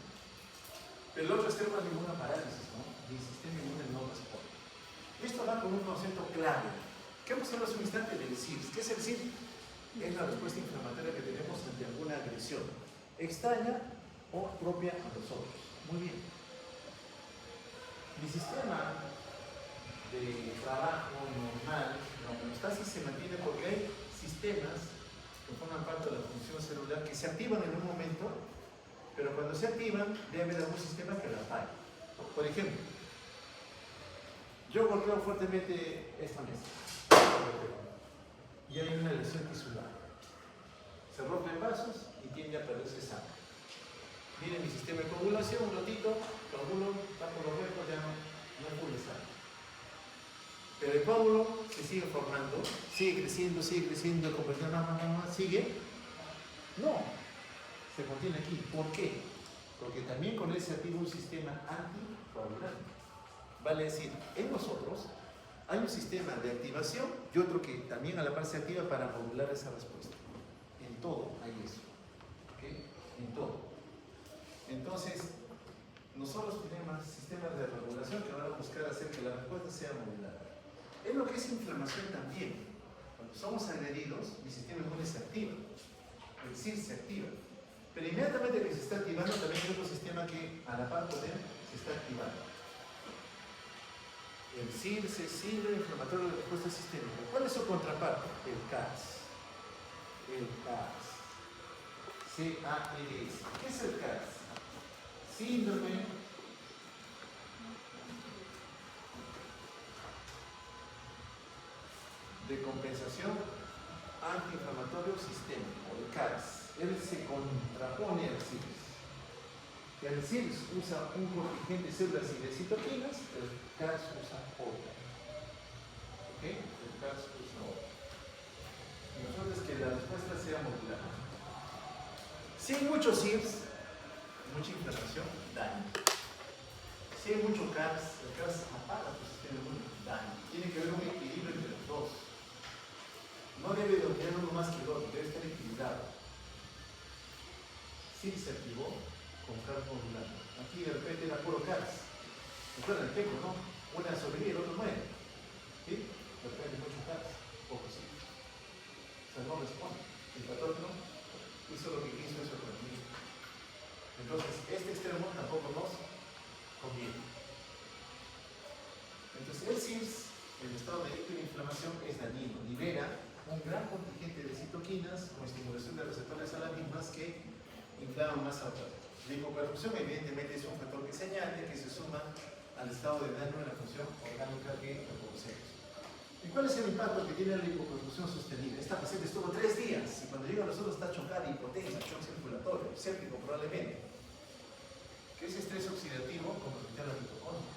Pero el otro extremo es ninguna parálisis, ¿no? Y el sistema inmune no responde. Esto va con un concepto clave. ¿Qué hemos hablado hace un instante del SIRS? ¿Qué es el SIRS? Es la respuesta inflamatoria que tenemos ante alguna agresión, extraña o propia a nosotros. Muy bien. Mi sistema de trabajo normal, la homeostasis se mantiene porque hay sistemas que forman parte de la función celular que se activan en un momento, pero cuando se activan debe haber algún sistema que la apague. Por ejemplo, yo golpeo fuertemente esta mesa y hay una lesión tisular. Se rompen vasos y tiende a perderse sangre. Viene mi sistema de coagulación, un ratito, coagulo, tapo los huecos, ya no ocurre sangre. Pero el coágulo se sigue formando, sigue creciendo, convirtiendo más, sigue. No, se contiene aquí. ¿Por qué? Porque también con él se activa un sistema anticoagulante. Vale decir, en nosotros hay un sistema de activación y otro que también a la par se activa para modular esa respuesta. En todo hay eso. ¿Okay? En todo. Entonces, nosotros tenemos sistemas de regulación que van a buscar hacer que la respuesta sea modulada. Es lo que es inflamación también. Cuando somos agredidos, mi sistema inmune se activa. Es decir, se activa. Pero inmediatamente que se está activando, también hay otro sistema que a la par con él se está activando. El SIRS es síndrome inflamatorio de respuesta sistémica. ¿Cuál es su contraparte? El CAS. El CAS. C-A-R-S. ¿Qué es el CAS? Síndrome de compensación antiinflamatorio sistémico, el CAS. Él se contrapone al SIRS. El SIRS usa un contingente de células y de citoquinas, el CAS usa otra. ¿Ok? El CAS usa otra. Y nosotros que la respuesta sea modular. Si hay mucho SIRS, mucha inflamación, daño. Si hay mucho CAS, el CAS apaga tu sistema inmune, daño. Tiene que haber un equilibrio entre los dos. No debe dominar uno más que el otro, debe estar equilibrado. SIRS se activó con CAS modular. Aquí de repente era puro CAS. Recuerden el teco, ¿no? Una sobrevive, el otro muere. ¿Sí? De repente mucho CAS, poco SIRS. O sea, no responde. El patógeno hizo lo que quiso eso conmigo. Entonces, este extremo tampoco nos conviene. Entonces, el SIRS, el estado de hiperinflamación, es dañino. Libera un gran contingente de citoquinas con estimulación de receptores a las mismas que inflaman más a otras. La hipoperfusión, evidentemente, es un factor que se añade, que se suma al estado de daño en la función orgánica que reconocemos. ¿Y cuál es el impacto que tiene la hipoperfusión sostenida? Esta paciente estuvo 3 días y cuando llega a nosotros está chocada, hipotensa, shock circulatorio, séptico probablemente. ¿Qué es estrés oxidativo? Comprometer la mitocondria.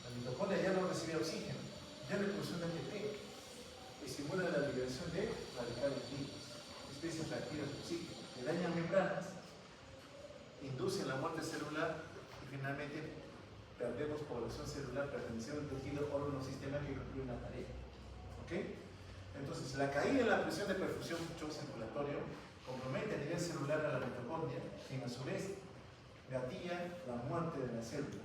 La mitocondria ya no recibe oxígeno, ya le produce un ATP, estimula la liberación de radicales libres, especies reactivas oxígeno, que dañan membranas, inducen la muerte celular y finalmente perdemos población celular perteneciendo al tejido órgano-sistema que cumple una tarea. ¿Ok? Entonces, la caída en la presión de perfusión shock circulatorio compromete a nivel celular a la mitocondria, quien a su vez gatilla la muerte de la célula,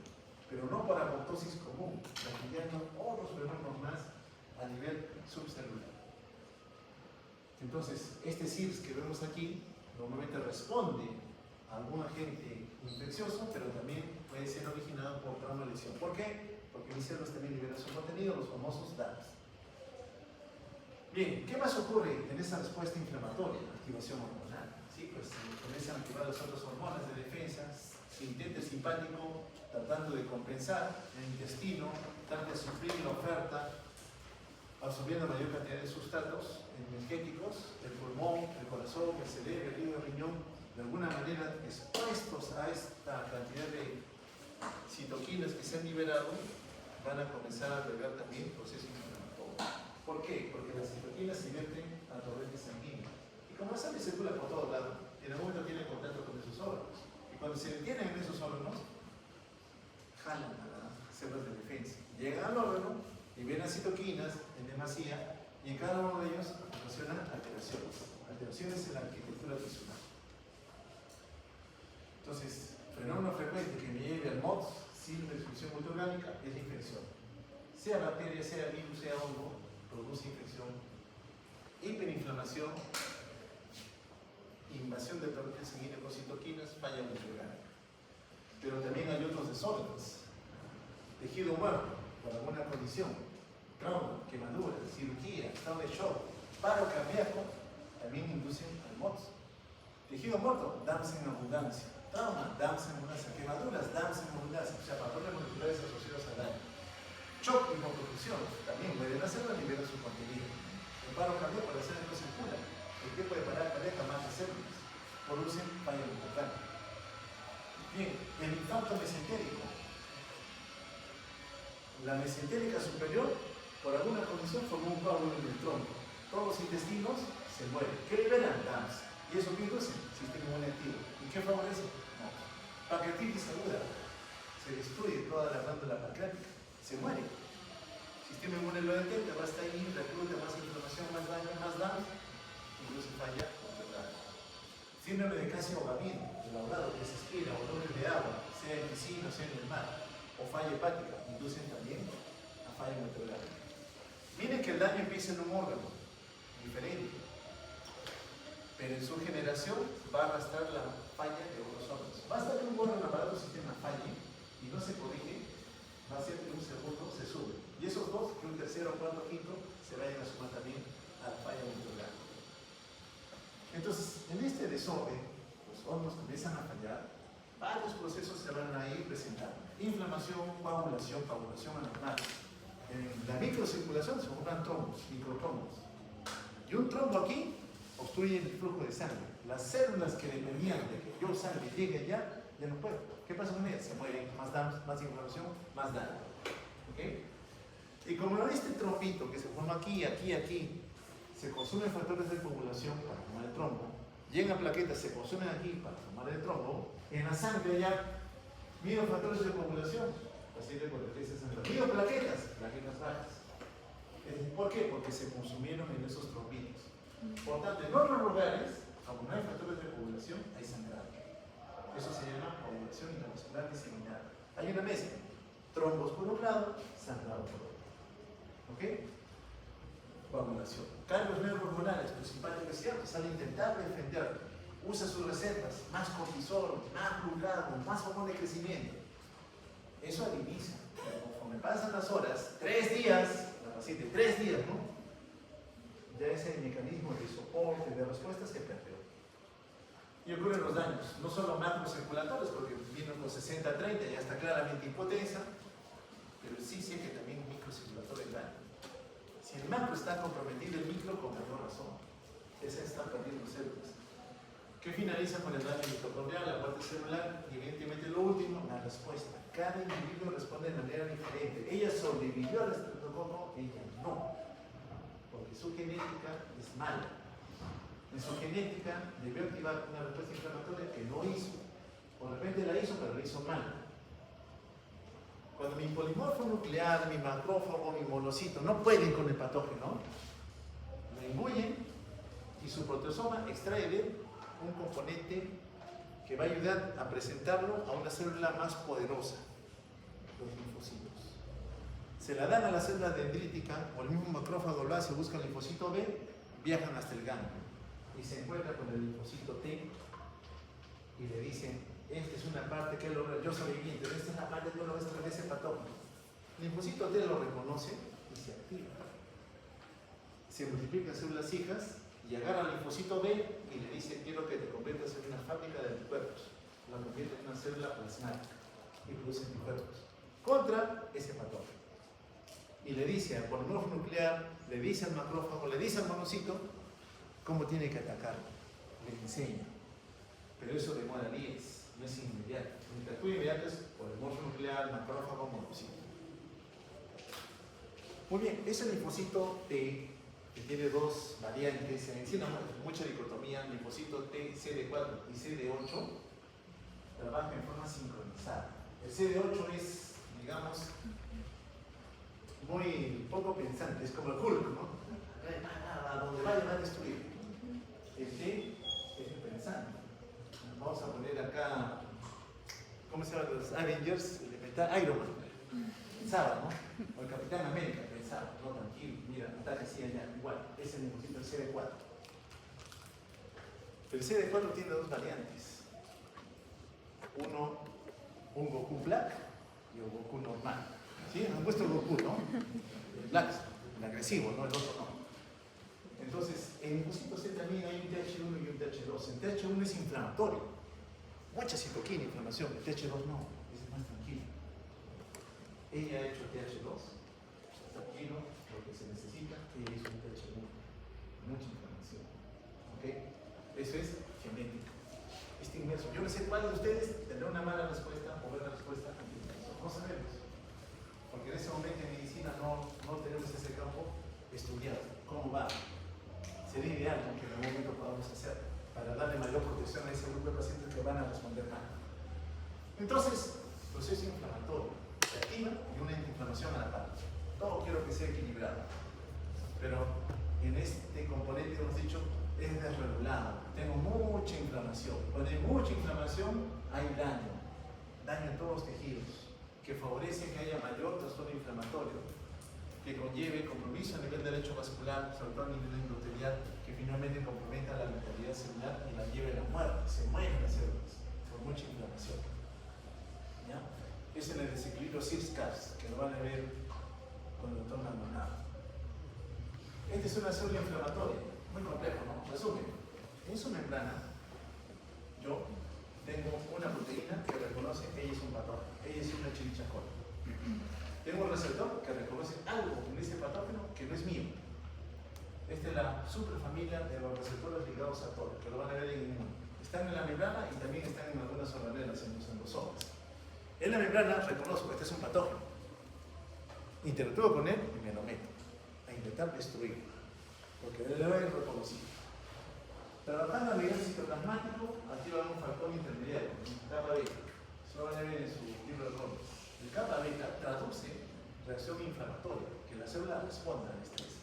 pero no por apoptosis común, gatillando otros fenómenos más a nivel subcelular. Entonces, este SIRS que vemos aquí normalmente responde a algún agente infeccioso, pero también puede ser originado por trauma lesión. ¿Por qué? Porque mis células también liberan su contenido, los famosos DAMs. Bien, ¿qué más ocurre en esa respuesta inflamatoria? Activación hormonal. Sí, pues comienzan a activar las otras hormonas de defensa, se intenta el simpático tratando de compensar el intestino, trata de suplir la oferta, absorbiendo mayor cantidad de sustratos energéticos, el pulmón, el corazón, el cerebro, el hígado, el riñón, de alguna manera expuestos a esta cantidad de citoquinas que se han liberado, van a comenzar a albergar también procesos inflamatorios. ¿Por qué? Porque las citoquinas se vierten a torrente sanguíneo. Y como esa circula por todos lados, en algún momento tiene contacto con esos órganos. Y cuando se detienen en esos órganos, jalan a las células de defensa. Llegan al órgano, liberan citoquinas en demasía, y en cada uno de ellos ocasionan alteraciones. Alteraciones en la arquitectura tisular. Entonces, fenómeno frecuente que me lleve al MOTS, síndrome de disfunción multiorgánica, es la infección. Sea bacteria, sea virus, sea hongo, produce infección, hiperinflamación, invasión del torrente sanguíneo con citoquinas, falla multiorgánica. Pero también hay otros desórdenes. Tejido muerto por alguna condición, trauma, quemadura, cirugía, estado de shock, paro cardíaco, también inducen al MOTS. Tejido muerto, DAMS en abundancia. Trauma, DAMS en abundancia. Quemaduras, DAMS en abundancia. O sea, patrones moleculares asociados al daño. Shock y hipoperfusión, también mueren las células, liberan su contenido. El paro cardíaco, la célula no circula. El tiempo de parada cardíaca mata células. Producen falla mitocondrial. Bien, el infarto mesentérico. La mesentérica superior, por alguna condición, formó un coágulo en el tronco. Todos los intestinos se mueren. ¿Qué liberan? DAMS. ¿Y eso qué induce? Sistema inmune activo. ¿Y qué favorece? No. Pancreatitis aguda. Se destruye toda la glándula pancreática. Se muere. Sistema inmune lo detecta, va hasta ahí, recluta más inflamación, más daño, más DAMS. Incluso falla completa. Síndrome de casi ahogamiento. El ahogado que se aspira o olores de agua, sea en piscina o sea en el mar. O falla hepática. Inducen también a falla meteorológica. Miren que el daño empieza en un órgano diferente, pero en su generación va a arrastrar la falla de otros órganos. Basta que un órgano, aparato, sistema falle y no se corrige, va a ser que un segundo se sube. Y esos dos, que un tercero, cuarto, quinto, se vayan a sumar también a la falla ventricular. Entonces, en este desorden, los hornos comienzan a fallar, varios procesos se van a ir presentando. Inflamación, coagulación anormal. En la microcirculación se forman trombos, microtrombos. Y un trombo aquí obstruye el flujo de sangre. Las células que dependían de que yo sangre llegue allá, ya no puedo. ¿Qué pasa con ellas? Se mueren, más daño, más inflamación, más daño. ¿Okay? Y como este trombito que se forma aquí, se consumen factores de coagulación para formar el trombo, llegan plaquetas, se consumen aquí para formar el trombo, en la sangre ya mido factores de coagulación, paciente con defensas sanguíneas, mido plaquetas bajas. ¿Por qué? Porque se consumieron en esos trombitos. Por tanto, en otros lugares, como no hay factores de coagulación, hay sangrado. Eso se llama coagulación intravascular diseminada. Hay una mezcla, trombos por un lado, sangrado por otro. ¿Ok? Coagulación. Cambios neurohormonales, principalmente es cierto, al intentar defender, usa sus recetas, más cortisol, más glucagón, más hormona de crecimiento. Eso al inicio. Pero conforme pasan las horas, 3 días, la paciente, 3 días, ¿no? Ya ese mecanismo de soporte, de respuesta se perdió. Y ocurren los daños, no solo macrocirculatorios, porque vino con 60-30, ya está claramente impotencia, pero sí sé que también microcirculatorio es daño. Si el macro está comprometido, el micro con mayor razón. Esa está perdiendo células. ¿Qué finaliza con el daño mitocondrial, la parte celular? Y evidentemente lo último, la respuesta. Cada individuo responde de manera diferente. Ella sobrevivió al estreptococo, ella no. Porque su genética es mala. En su genética debió activar una respuesta inflamatoria que no hizo. O de repente la hizo, pero la hizo mal. Cuando mi polimorfo nuclear, mi macrófago, mi monocito no pueden con el patógeno, lo engullen y su proteasoma extrae de él un componente que va a ayudar a presentarlo a una célula más poderosa, los linfocitos. Se la dan a la célula dendrítica o el mismo macrófago lo hace, busca el linfocito B, viajan hasta el ganglio y se encuentra con el linfocito T y le dicen: esta es una parte que yo sobreviví, esta es la parte que lo ves de ese patógeno. El linfocito T lo reconoce y se activa. Se multiplican células hijas y agarra al linfocito B y le dice: quiero que te conviertas en una fábrica de anticuerpos. La convierte en una célula plasmática y produce anticuerpos contra ese patógeno. Y le dice al polimorfo nuclear, le dice al macrófago, le dice al monocito cómo tiene que atacar. Le enseña. Pero eso demora días, no es inmediato. El interactúa inmediato es polimorfo nuclear, macrófago, monocito. Muy bien, ese linfocito T, que tiene dos variantes, se menciona mucha dicotomía, linfocito T, CD4 y CD8, trabajan en forma sincronizada. El CD8 es, digamos, muy poco pensante, es como el Hulk, ¿no? A donde vaya va a destruir. El T es el pensante. Vamos a poner acá, ¿cómo se llaman los Avengers? Iron Man. Pensaba, ¿no? O el Capitán América pensaba, no, tranquilo, mira, está así allá, igual, ese es el linfocito del CD4. El CD4 tiene dos variantes. Uno, un Goku Black y un Goku normal. ¿Sí? Han puesto el Goku, ¿no? El Black, el agresivo, ¿no? El otro no. Entonces, en el linfocito C también hay un TH1 y un TH2. El TH1 es inflamatorio, mucha citoquina, inflamación. El TH2 no, es más tranquilo. Ella ha hecho TH2, tranquilo, lo que se necesita. Ella hizo un TH1, mucha inflamación. ¿Ok? Eso es genético. Este inmerso. Yo no sé cuál de ustedes tendrá una mala respuesta o buena respuesta a inflamación. No sabemos. Porque en ese momento en medicina no tenemos ese campo estudiado. ¿Cómo va? Sería ideal que en algún momento podamos hacer para darle mayor protección a ese grupo de pacientes que van a responder mal. Entonces, proceso inflamatorio, se activa y una inflamación a la par. Todo quiero que sea equilibrado. Pero en este componente hemos dicho es desregulado. Tengo mucha inflamación. Cuando hay mucha inflamación, hay daño. Daño en todos los tejidos, que favorece que haya mayor trastorno inflamatorio, que conlleve compromiso a nivel derecho vascular, sobre todo a nivel endotelial, que finalmente comprometa la vitalidad celular y la lleve a la muerte. Se mueren las células por mucha inflamación. ¿Ya? es en el desequilibrio CIRS-CARS, que lo van a ver con el doctor Maldonado. Esta es una célula inflamatoria, muy complejo, ¿no? Resumen, en su membrana yo tengo una proteína que reconoce que ella es un patógeno, ella es una Escherichia coli. Tengo un receptor que reconoce algo en ese patógeno que no es mío. Esta es la superfamilia de los receptores ligados a todo, que lo van a ver en inmune. Están en la membrana y también están en algunas organelas, en los endosomas. En la membrana reconozco que este es un patógeno. Interactúo con él y me lo meto a intentar destruirlo, porque él lo he reconocido. Trabajando a nivel citoplasmático, activan un factor intermediario, el kappa beta. Eso lo van a ver en su libro de roles. El kappa beta traduce reacción inflamatoria, que la célula responda al estrés.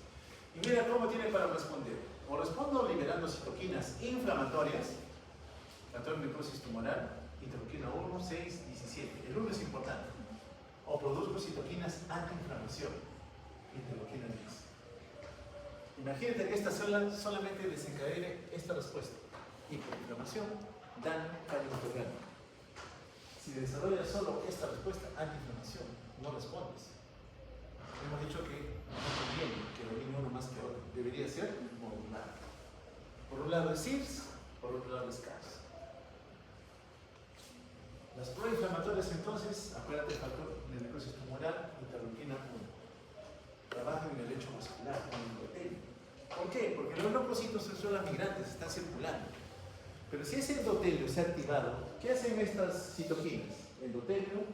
Y mira cómo tiene para responder. O respondo liberando citoquinas inflamatorias, factor de necrosis tumoral, interleuquina 1, 6, 17. El 1 es importante. O produzco citoquinas antiinflamación, interleuquina 10. Imagínate que esta célula solamente desencadene esta respuesta. Hiperinflamación, daño, fallo orgánico. Si desarrollas solo esta respuesta, antiinflamación, no respondes. Hemos dicho que no conviene que domine uno más que otro. Debería ser modular. Por un lado es CIRS, por otro lado es CARS. Las proinflamatorias entonces, acuérdate el factor de necrosis tumoral, interleuquina 1. Trabajan en el lecho vascular, con el endotelio. ¿Por qué? Porque los leucocitos son las migrantes, están circulando. Pero si ese endotelio se ha activado, ¿qué hacen estas citoquinas? Endotelio,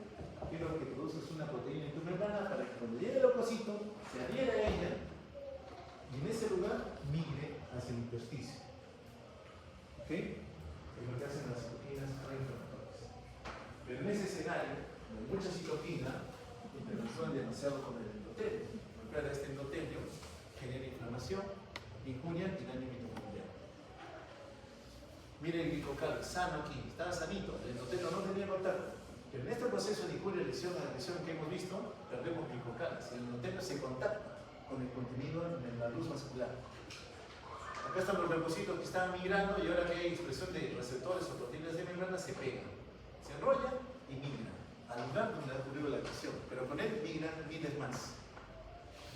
que lo que produce es una proteína en tu membrana para que cuando llegue el leucocito se adhiera a ella y en ese lugar migre hacia el intersticio. ¿Ok? Es lo que hacen las citoquinas proinflamatorias. Pero en ese escenario, donde hay mucha citoquina, interactúan demasiado con el endotelio. Porque este endotelio genera inflamación, injuria y daño mitocondrial. Mire el glicocal, sano aquí, estaba sanito, el endotelio no tenía contacto. Pero en este proceso de injuria, lesión, agresión que hemos visto, perdemos glicocales. El endotelio se contacta con el contenido en la luz vascular. Acá están los leucocitos que estaban migrando y ahora que hay expresión de receptores o proteínas de membrana se pegan, se enrollan y migran al lugar donde ha ocurrido la agresión. Pero con él migran miles más.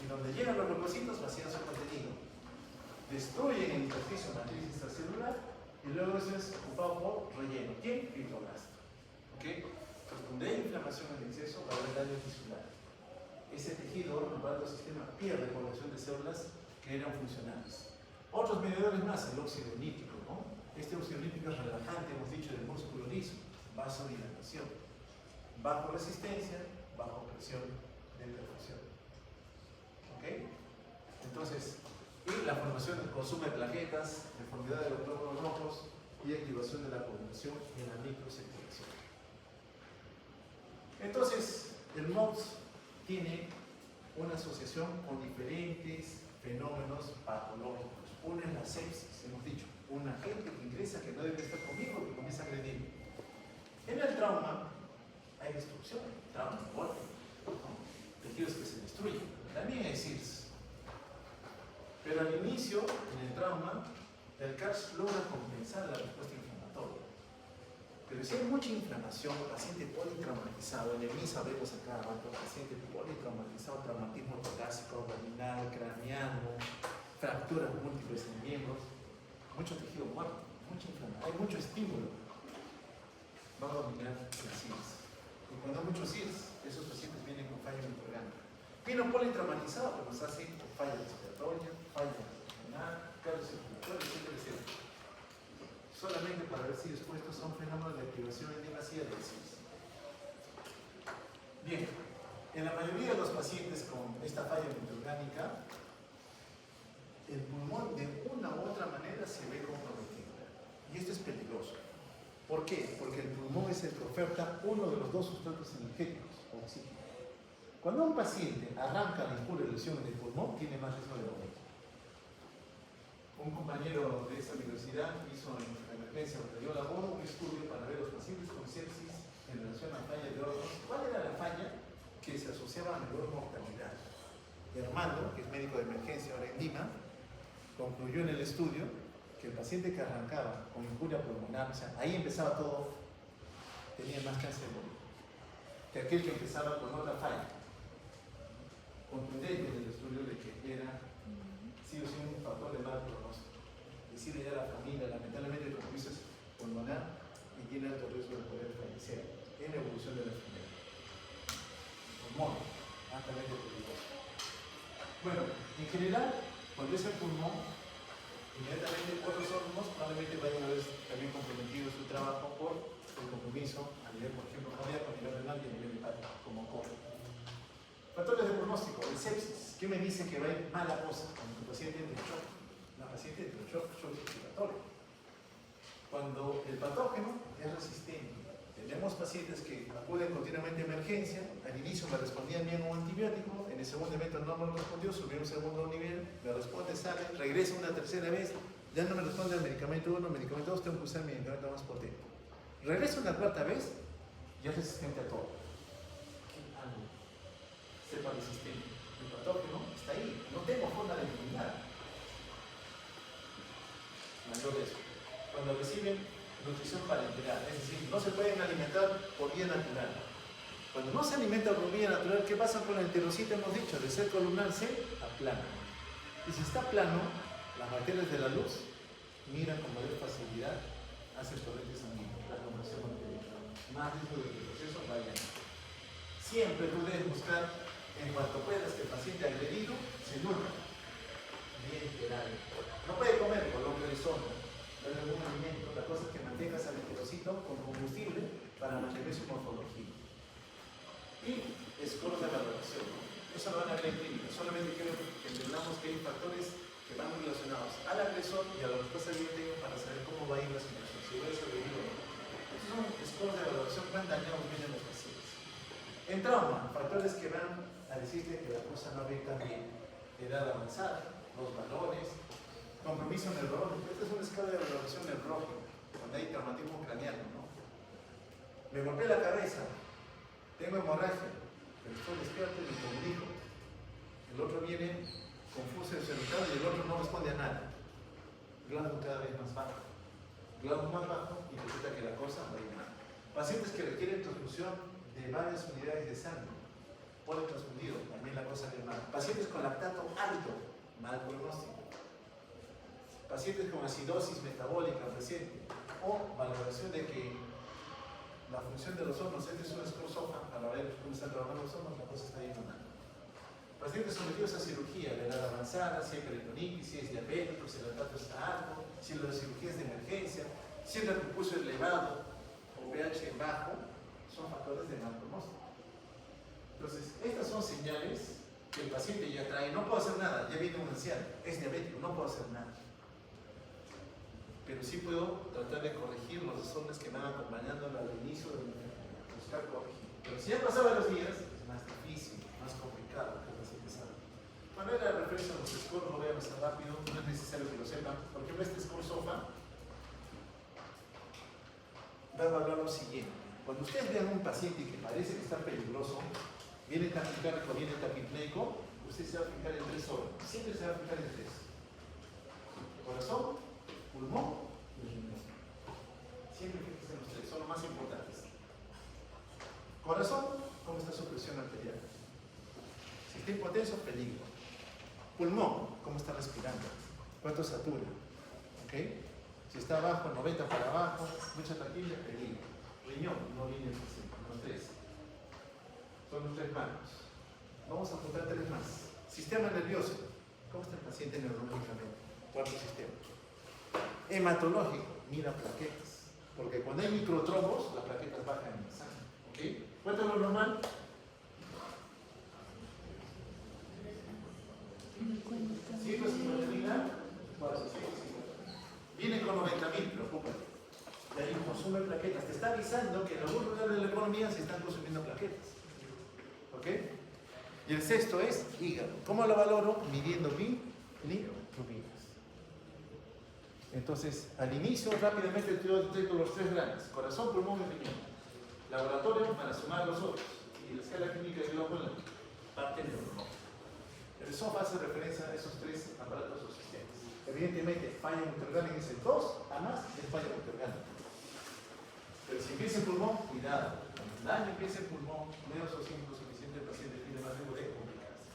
Y donde llegan los leucocitos vacían su contenido, destruyen el intersticio matriz extracelular y luego eso es ocupado por relleno. ¿Quién? Fibroblasto. ¿Ok? Entonces, donde hay inflamación en exceso va a haber daño tisular. Ese tejido, el sistema, pierde población de células que eran funcionales. Otros mediadores más, el óxido nítrico, ¿no? Este óxido nítrico es relajante, hemos dicho, del músculo liso, vasodilatación, bajo resistencia, bajo presión de perfusión. ¿Ok? Entonces, y la formación del consumo de plaquetas, deformidad de los glóbulos rojos y activación de la coagulación en la microcirculación. Entonces, el MOX tiene una asociación con diferentes fenómenos patológicos. Uno es la sepsis, hemos dicho, un agente que ingresa que no debe estar conmigo, que comienza a agredir. En el trauma hay destrucción, trauma, golpe, ¿no? Tejidos que se destruyen. También hay CIRS. Pero al inicio, en el trauma, el CARS logra compensar la respuesta inflamatoria. Pero si hay mucha inflamación, paciente politraumatizado, en el MISA vemos acá abajo, paciente politraumatizado, traumatismo torácico, abdominal, craneano, fracturas múltiples en miembros, mucho tejido muerto, mucha inflamación, hay mucho estímulo, va a dominar el CIRS. Y cuando hay muchos CIRS, esos pacientes vienen con falla microorgánica. Vino politraumatizado, pero nos hace falla respiratoria, falla renal, cardiocirculatoria, etc. Solamente para ver si después estos son fenómenos de activación en demasía del CIRS. Bien, en la mayoría de los pacientes con esta falla microorgánica, el pulmón de una u otra manera se ve comprometido. Y esto es peligroso. ¿Por qué? Porque el pulmón es el que oferta uno de los dos sustratos energéticos, oxígeno. Cuando un paciente arranca la impura lesión en el pulmón, tiene más riesgo de morir. Un compañero de esta universidad hizo en emergencia, donde dio labor, un estudio para ver los pacientes con sepsis en relación a falla de órganos. ¿Cuál era la falla que se asociaba a mayor mortalidad? Y Armando, que es médico de emergencia ahora en Lima, concluyó en el estudio que el paciente que arrancaba con injuria pulmonar, o sea, ahí empezaba todo, tenía más chance de morir. que aquel que empezaba con otra falla. Contundente en el estudio de que era sí o sí un factor de mal pronóstico. Decide ya la familia, lamentablemente el compromiso es pulmonar y tiene alto riesgo de poder fallecer en la evolución de la enfermedad. Pulmón, altamente peligroso. Bueno, en general, cuando es el pulmón, inmediatamente otros órganos probablemente vayan a ver también comprometido su trabajo por el compromiso a nivel, por ejemplo, cardíaco, a nivel renal y a nivel hepático, como COVID. Factores de pronóstico, el sepsis. ¿Qué me dice que va a ir mala cosa cuando el paciente entra en shock? La paciente entra en shock respiratorio. Cuando el patógeno es resistente. Tenemos pacientes que acuden continuamente a emergencia, al inicio me respondían bien a un antibiótico, en el segundo evento no me respondió, subió un segundo nivel, me responde, sale, regresa una tercera vez, ya no me responde al medicamento 1, medicamento 2, tengo que usar el medicamento más potente. Regresa una cuarta vez, ya es resistente a todo. ¿Qué algo? Sepa resistente. El patógeno está ahí, no tengo forma de eliminar. Mayor riesgo. Cuando reciben nutrición parenteral, es decir, no se pueden alimentar por vía natural. Cuando no se alimenta por vía natural, ¿qué pasa con el enterocito? Hemos dicho, de ser columnar se aplana. Y si está plano, las bacterias de la luz miran con mayor facilidad hacia el torrente sanguíneo, la formación bacteriana. Más riesgo de que el proceso vaya. Siempre tú debes buscar, en cuanto puedas, que el paciente agredido se nutra. Bien integrado. No puede comer coloquio de sonda, darle algún alimento, la cosa es que mantengas al enterocito con combustible para mantener su morfología. Y scores de valoración. Eso lo van a ver en clínica. Solamente quiero que entendamos que hay factores que van relacionados al agresor y a la respuesta que yo tengo para saber cómo va a ir la situación, si voy a sobrevivir o no. Estos son scores de valoración, cuán dañados vienen los pacientes. En trauma, factores que van a decirte que la cosa no va a ir tan bien. Edad avanzada, los valores, compromiso neurológico. Esta es una escala de valoración neurológica, cuando hay traumatismo craneano, ¿no? Me golpeé la cabeza, tengo hemorragia, pero estoy despierto y me comunico. El otro viene confuso y desorientado y el otro no responde a nada. Glando cada vez más bajo. Glando más bajo y resulta que la cosa va a ir mal. Pacientes que requieren transfusión de varias unidades de sangre, politransfundido, también la cosa va a ir mal. Pacientes con lactato alto, mal pronóstico. Pacientes con acidosis metabólica reciente o valoración de que la función de los órganos, este es un score SOFA para ver cómo están trabajando los órganos, la cosa está yendo mal. Pacientes sometidos a cirugía de edad avanzada, si hay peritonitis, si es diabético, si el lactato está alto, si la cirugía es de emergencia, si el recurso es elevado o pH bajo, son factores de mal pronóstico. Entonces, estas son señales que el paciente ya trae. No puedo hacer nada, ya viene un anciano, es diabético, no puedo hacer nada. Pero sí puedo tratar de corregir los desórdenes que van acompañando al inicio de la enfermedad, buscar corregir. Pero si ya pasaban los días, es más difícil, más complicado que el paciente sabe. Cuando era la referencia a los scores, lo voy a pasar rápido, no es necesario que lo sepan. Por ejemplo, este score SOFA va a evaluar lo siguiente. Cuando ustedes vean un paciente que parece que está peligroso, viene taquicárdico, viene taquipneico, usted se va a fijar en 3 órganos. Siempre se va a fijar en 3. Corazón, pulmón y riñón. Siempre fíjense en los 3, son los más importantes. Corazón, ¿cómo está su presión arterial? Si está hipotenso, peligro. Pulmón, ¿cómo está respirando? ¿Cuánto satura? ¿Okay? Si está abajo, 90 para abajo, mucha taquilla, peligro. Riñón, no viene el paciente, los 3. Son los 3 malos. Vamos a apuntar 3 más. Sistema nervioso, ¿cómo está el paciente neurológicamente? 4 sistemas. Hematológico, mira plaquetas. Porque cuando hay microtrombos, las plaquetas bajan en la sangre. ¿Okay? ¿Cuánto es lo normal? 150.000 viene con 90.000, preocúpate. Y ahí consume plaquetas. Te está avisando que en algún lugar de la economía se están consumiendo plaquetas. ¿Ok? Y el sexto es hígado. ¿Cómo lo valoro? Midiendo bilirrubinas. Entonces, al inicio, rápidamente yo detecto los 3 grandes: corazón, pulmón y riñón. Laboratorio para sumar los otros. Y la escala clínica de la parte neurológica. El SOFA hace referencia a esos 3 aparatos o sistemas. Evidentemente, falla multiorgánica es el 2, a más es falla multiorgánica. Pero si empieza en pulmón, cuidado. Cuando el daño empieza en pulmón, menos oxígeno suficiente, el paciente tiene más riesgo de complicarse.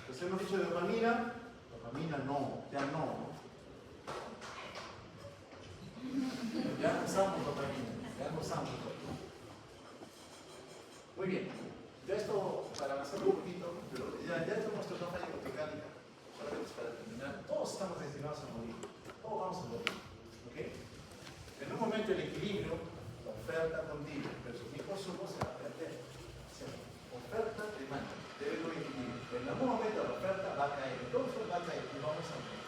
Entonces hemos dicho de dopamina no, ya no. Ya usamos dopamina, ya no usamos dopamina. Muy bien, ya esto para avanzar un poquito, pero ya hemos tocado falla cortical, solamente para terminar. Todos estamos destinados a morir, todos vamos a morir, ¿ok? En un momento el equilibrio, la oferta continua versus mi consumo se va a perder. O sea, oferta, demanda, debe haber un equilibrio. En algún momento la oferta va a caer, el consumo va a caer y vamos a morir.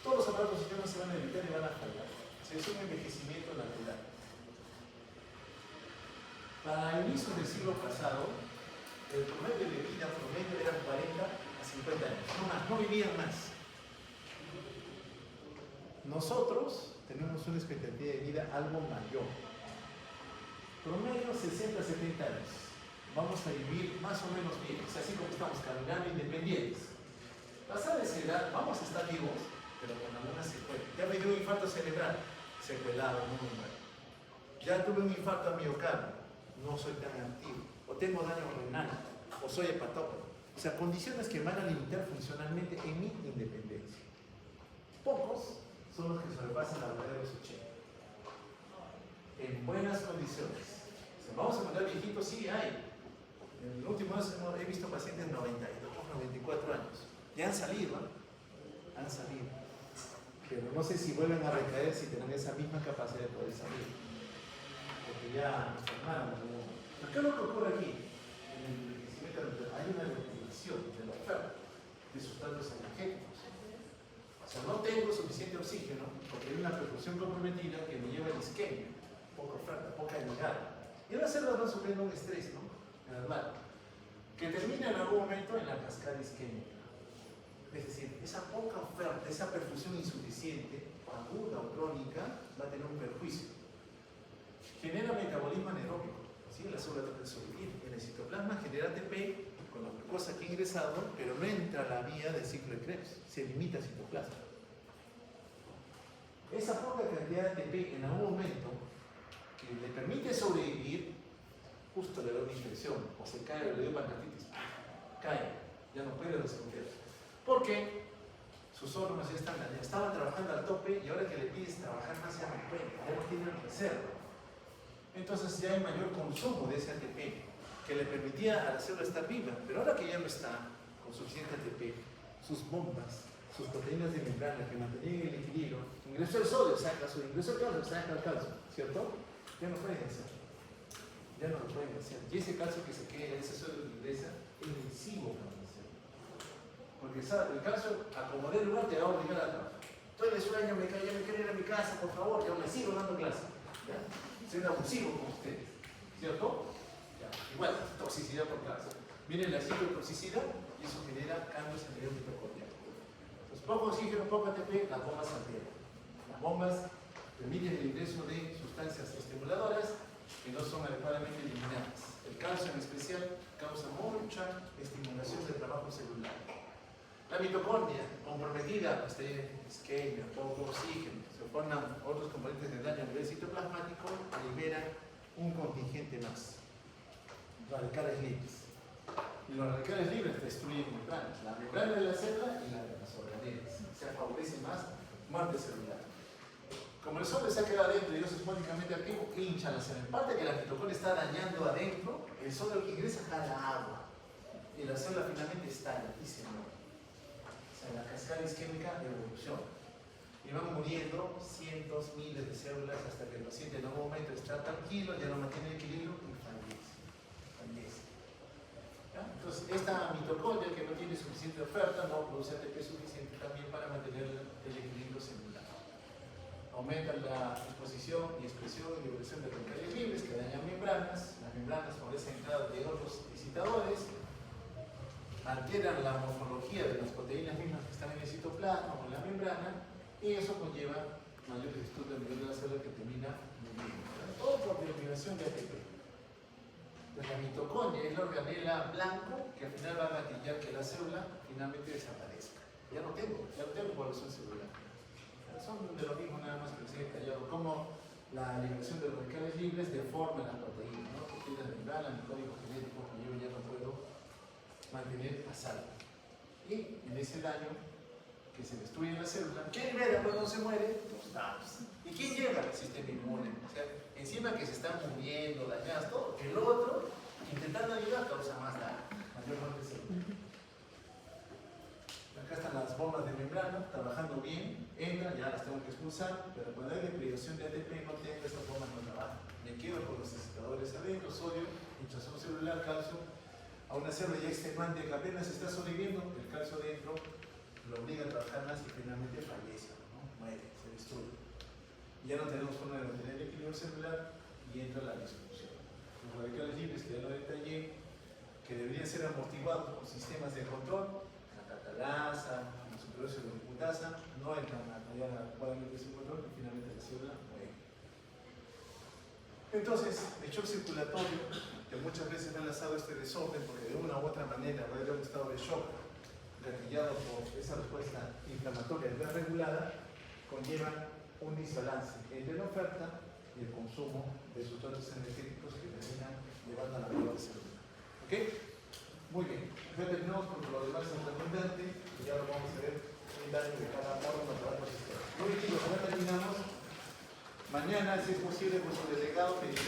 Todos los aparatos sistemas se van a evitar y van a fallar. O sea, es un envejecimiento natural. Para inicios del siglo pasado, el promedio de vida eran 40 a 50 años, no más, no vivían más. Nosotros tenemos una expectativa de vida algo mayor. Promedio 60 a 70 años. Vamos a vivir más o menos bien, o sea, así como estamos caminando independientes. Pasada esa edad, vamos a estar vivos, pero con algunas secuelas. Ya me dio un infarto cerebral, secuelado, no muy mal. Ya tuve un infarto a miocardio, no soy tan activo. O tengo daño renal, o soy hepatópata. O sea, condiciones que van a limitar funcionalmente en mi independencia. Pocos son los que sobrepasan la barrera de los 80. En buenas condiciones. O sea, vamos a mandar viejitos, sí hay. En el último año he visto pacientes de 92, 94 años. Ya han salido, ¿eh? Han salido. Pero no sé si vuelven a recaer si tienen esa misma capacidad de poder salir. Porque ya nos formaron. ¿Pero qué es lo que ocurre aquí? En el envejecimiento hay una reducción de la oferta de sustancias energéticos. O sea, no tengo suficiente oxígeno porque hay una perfusión comprometida que me lleva a la isquemia. Poca oferta, poca llegada. Y las células van sufriendo un estrés, ¿no? Normal. Que termina en algún momento en la cascada isquémica. Es decir, esa poca oferta, esa perfusión insuficiente, aguda o crónica, va a tener un perjuicio. Genera metabolismo anaeróbico. ¿Sí? La célula trata de sobrevivir. En el citoplasma genera ATP con la glucosa que ha ingresado, pero no entra a la vía del ciclo de Krebs. Se limita al citoplasma. Esa poca cantidad de ATP en algún momento que le permite sobrevivir, justo le da una infección, o se cae, o le dio pancreatitis, cae, ya no puede responder. Porque sus órganos ya estaban trabajando al tope y ahora que le pides trabajar más ya no pueden, ya no tienen reserva. Entonces ya hay mayor consumo de ese ATP que le permitía a la célula estar viva, pero ahora que ya no está con suficiente ATP, sus bombas, sus proteínas de membrana que mantenían el equilibrio, ingresó el sodio, saca sodio, ingresó el calcio, saca el calcio, ¿cierto? Ya no pueden hacer. Ya no lo pueden hacer. Y ese calcio que se queda, ese sodio que ingresa, es lesivo para la célula. Porque el calcio, acomodé el lugar, te va a obligar a trabajar. Estoy de sueño, ya me quiero ir a mi casa, por favor, yo me sigo dando clase. ¿Ya? Soy abusivo con ustedes, ¿cierto? Ya. Igual, toxicidad por clase. Miren la citotoxicidad y eso genera cambios a nivel mitocondrial. Entonces, poco oxígeno, poco ATP, las bombas se alteran. Las bombas permiten el ingreso de sustancias estimuladoras que no son adecuadamente eliminadas. El calcio en especial causa mucha estimulación del trabajo celular. La mitocondria, comprometida, isquemia, poco oxígeno, se forman otros componentes de daño a nivel citoplasmático, liberan un contingente más. Radicales libres. Y los radicales libres destruyen membranas, la membrana de la célula y la de las organelas. Se favorece más muerte celular. Como el sol se ha quedado adentro y es osmóticamente activo, hincha la célula. En parte que la mitocondria está dañando adentro, el sol lo que ingresa jala agua. Y la célula finalmente estalla y se muere. O sea, la cascada isquémica evoluciona. Y van muriendo cientos, miles de células hasta que el paciente en algún momento está tranquilo, ya no mantiene el equilibrio y fallece. ¿Ya? Entonces, esta mitocondria que no tiene suficiente oferta no produce ATP suficiente también para mantener el equilibrio celular. Aumenta la exposición y expresión y evolución de radicales libres que dañan membranas. Las membranas favorecen entrada de otros visitadores, alteran la morfología de las proteínas mismas que están en el citoplasma o en la membrana, y eso conlleva mayor destrucción a nivel de la célula que termina muriendo. Todo por denominación de ATP. Pues la mitocondria es la organela blanco que al final va a gatillar que la célula finalmente desaparezca. Ya no tengo población celular. Son de lo mismo nada más que se detallado cómo la liberación de los radicales libres deforma las proteínas, ¿no? Proteínas de membrana, mi código genético que yo ya no puedo mantener a salvo. Y en ese daño que se destruye en la célula, ¿quién libera cuando se muere? Los datos. ¿Y quién llega? El sistema inmune. O sea, encima que se están muriendo, dañadas, todo, el otro, intentando ayudar, causa más daño, mayor muerte celular. Acá están las bombas de membrana, trabajando bien, entran, ya las tengo que expulsar, pero cuando hay deprivación de ATP no tengo esas bombas, no trabajan. Me quedo con los necesitadores adentro, sodio, infiltración celular, calcio, a una célula ya extenuante que apenas está sobreviviendo, el calcio dentro lo obliga a trabajar más y finalmente fallece, ¿no? Muere, se destruye. Ya no tenemos forma de mantener el equilibrio celular y entra la disfunción. Los radicales libres que ya lo detallé, que deberían ser amortiguados por sistemas de control, la catalasa, la superóxido de glutasa, no entran adecuadamente ese control y finalmente la célula muere. Entonces, el shock circulatorio, que muchas veces me ha lanzado este desorden porque de una u otra manera va a haber un estado de shock gatillado por esa respuesta inflamatoria desregulada, conlleva un desbalance entre la oferta y el consumo de sustratos energéticos que terminan llevando a la muerte celular. ¿Ok? Muy bien. Ya terminamos porque lo demás es redundante y ya lo vamos a ver el daño de cada órgano para los sistemas. Muy bien, chicos, ahora terminamos. Mañana, si es posible, vuestro delegado pedirá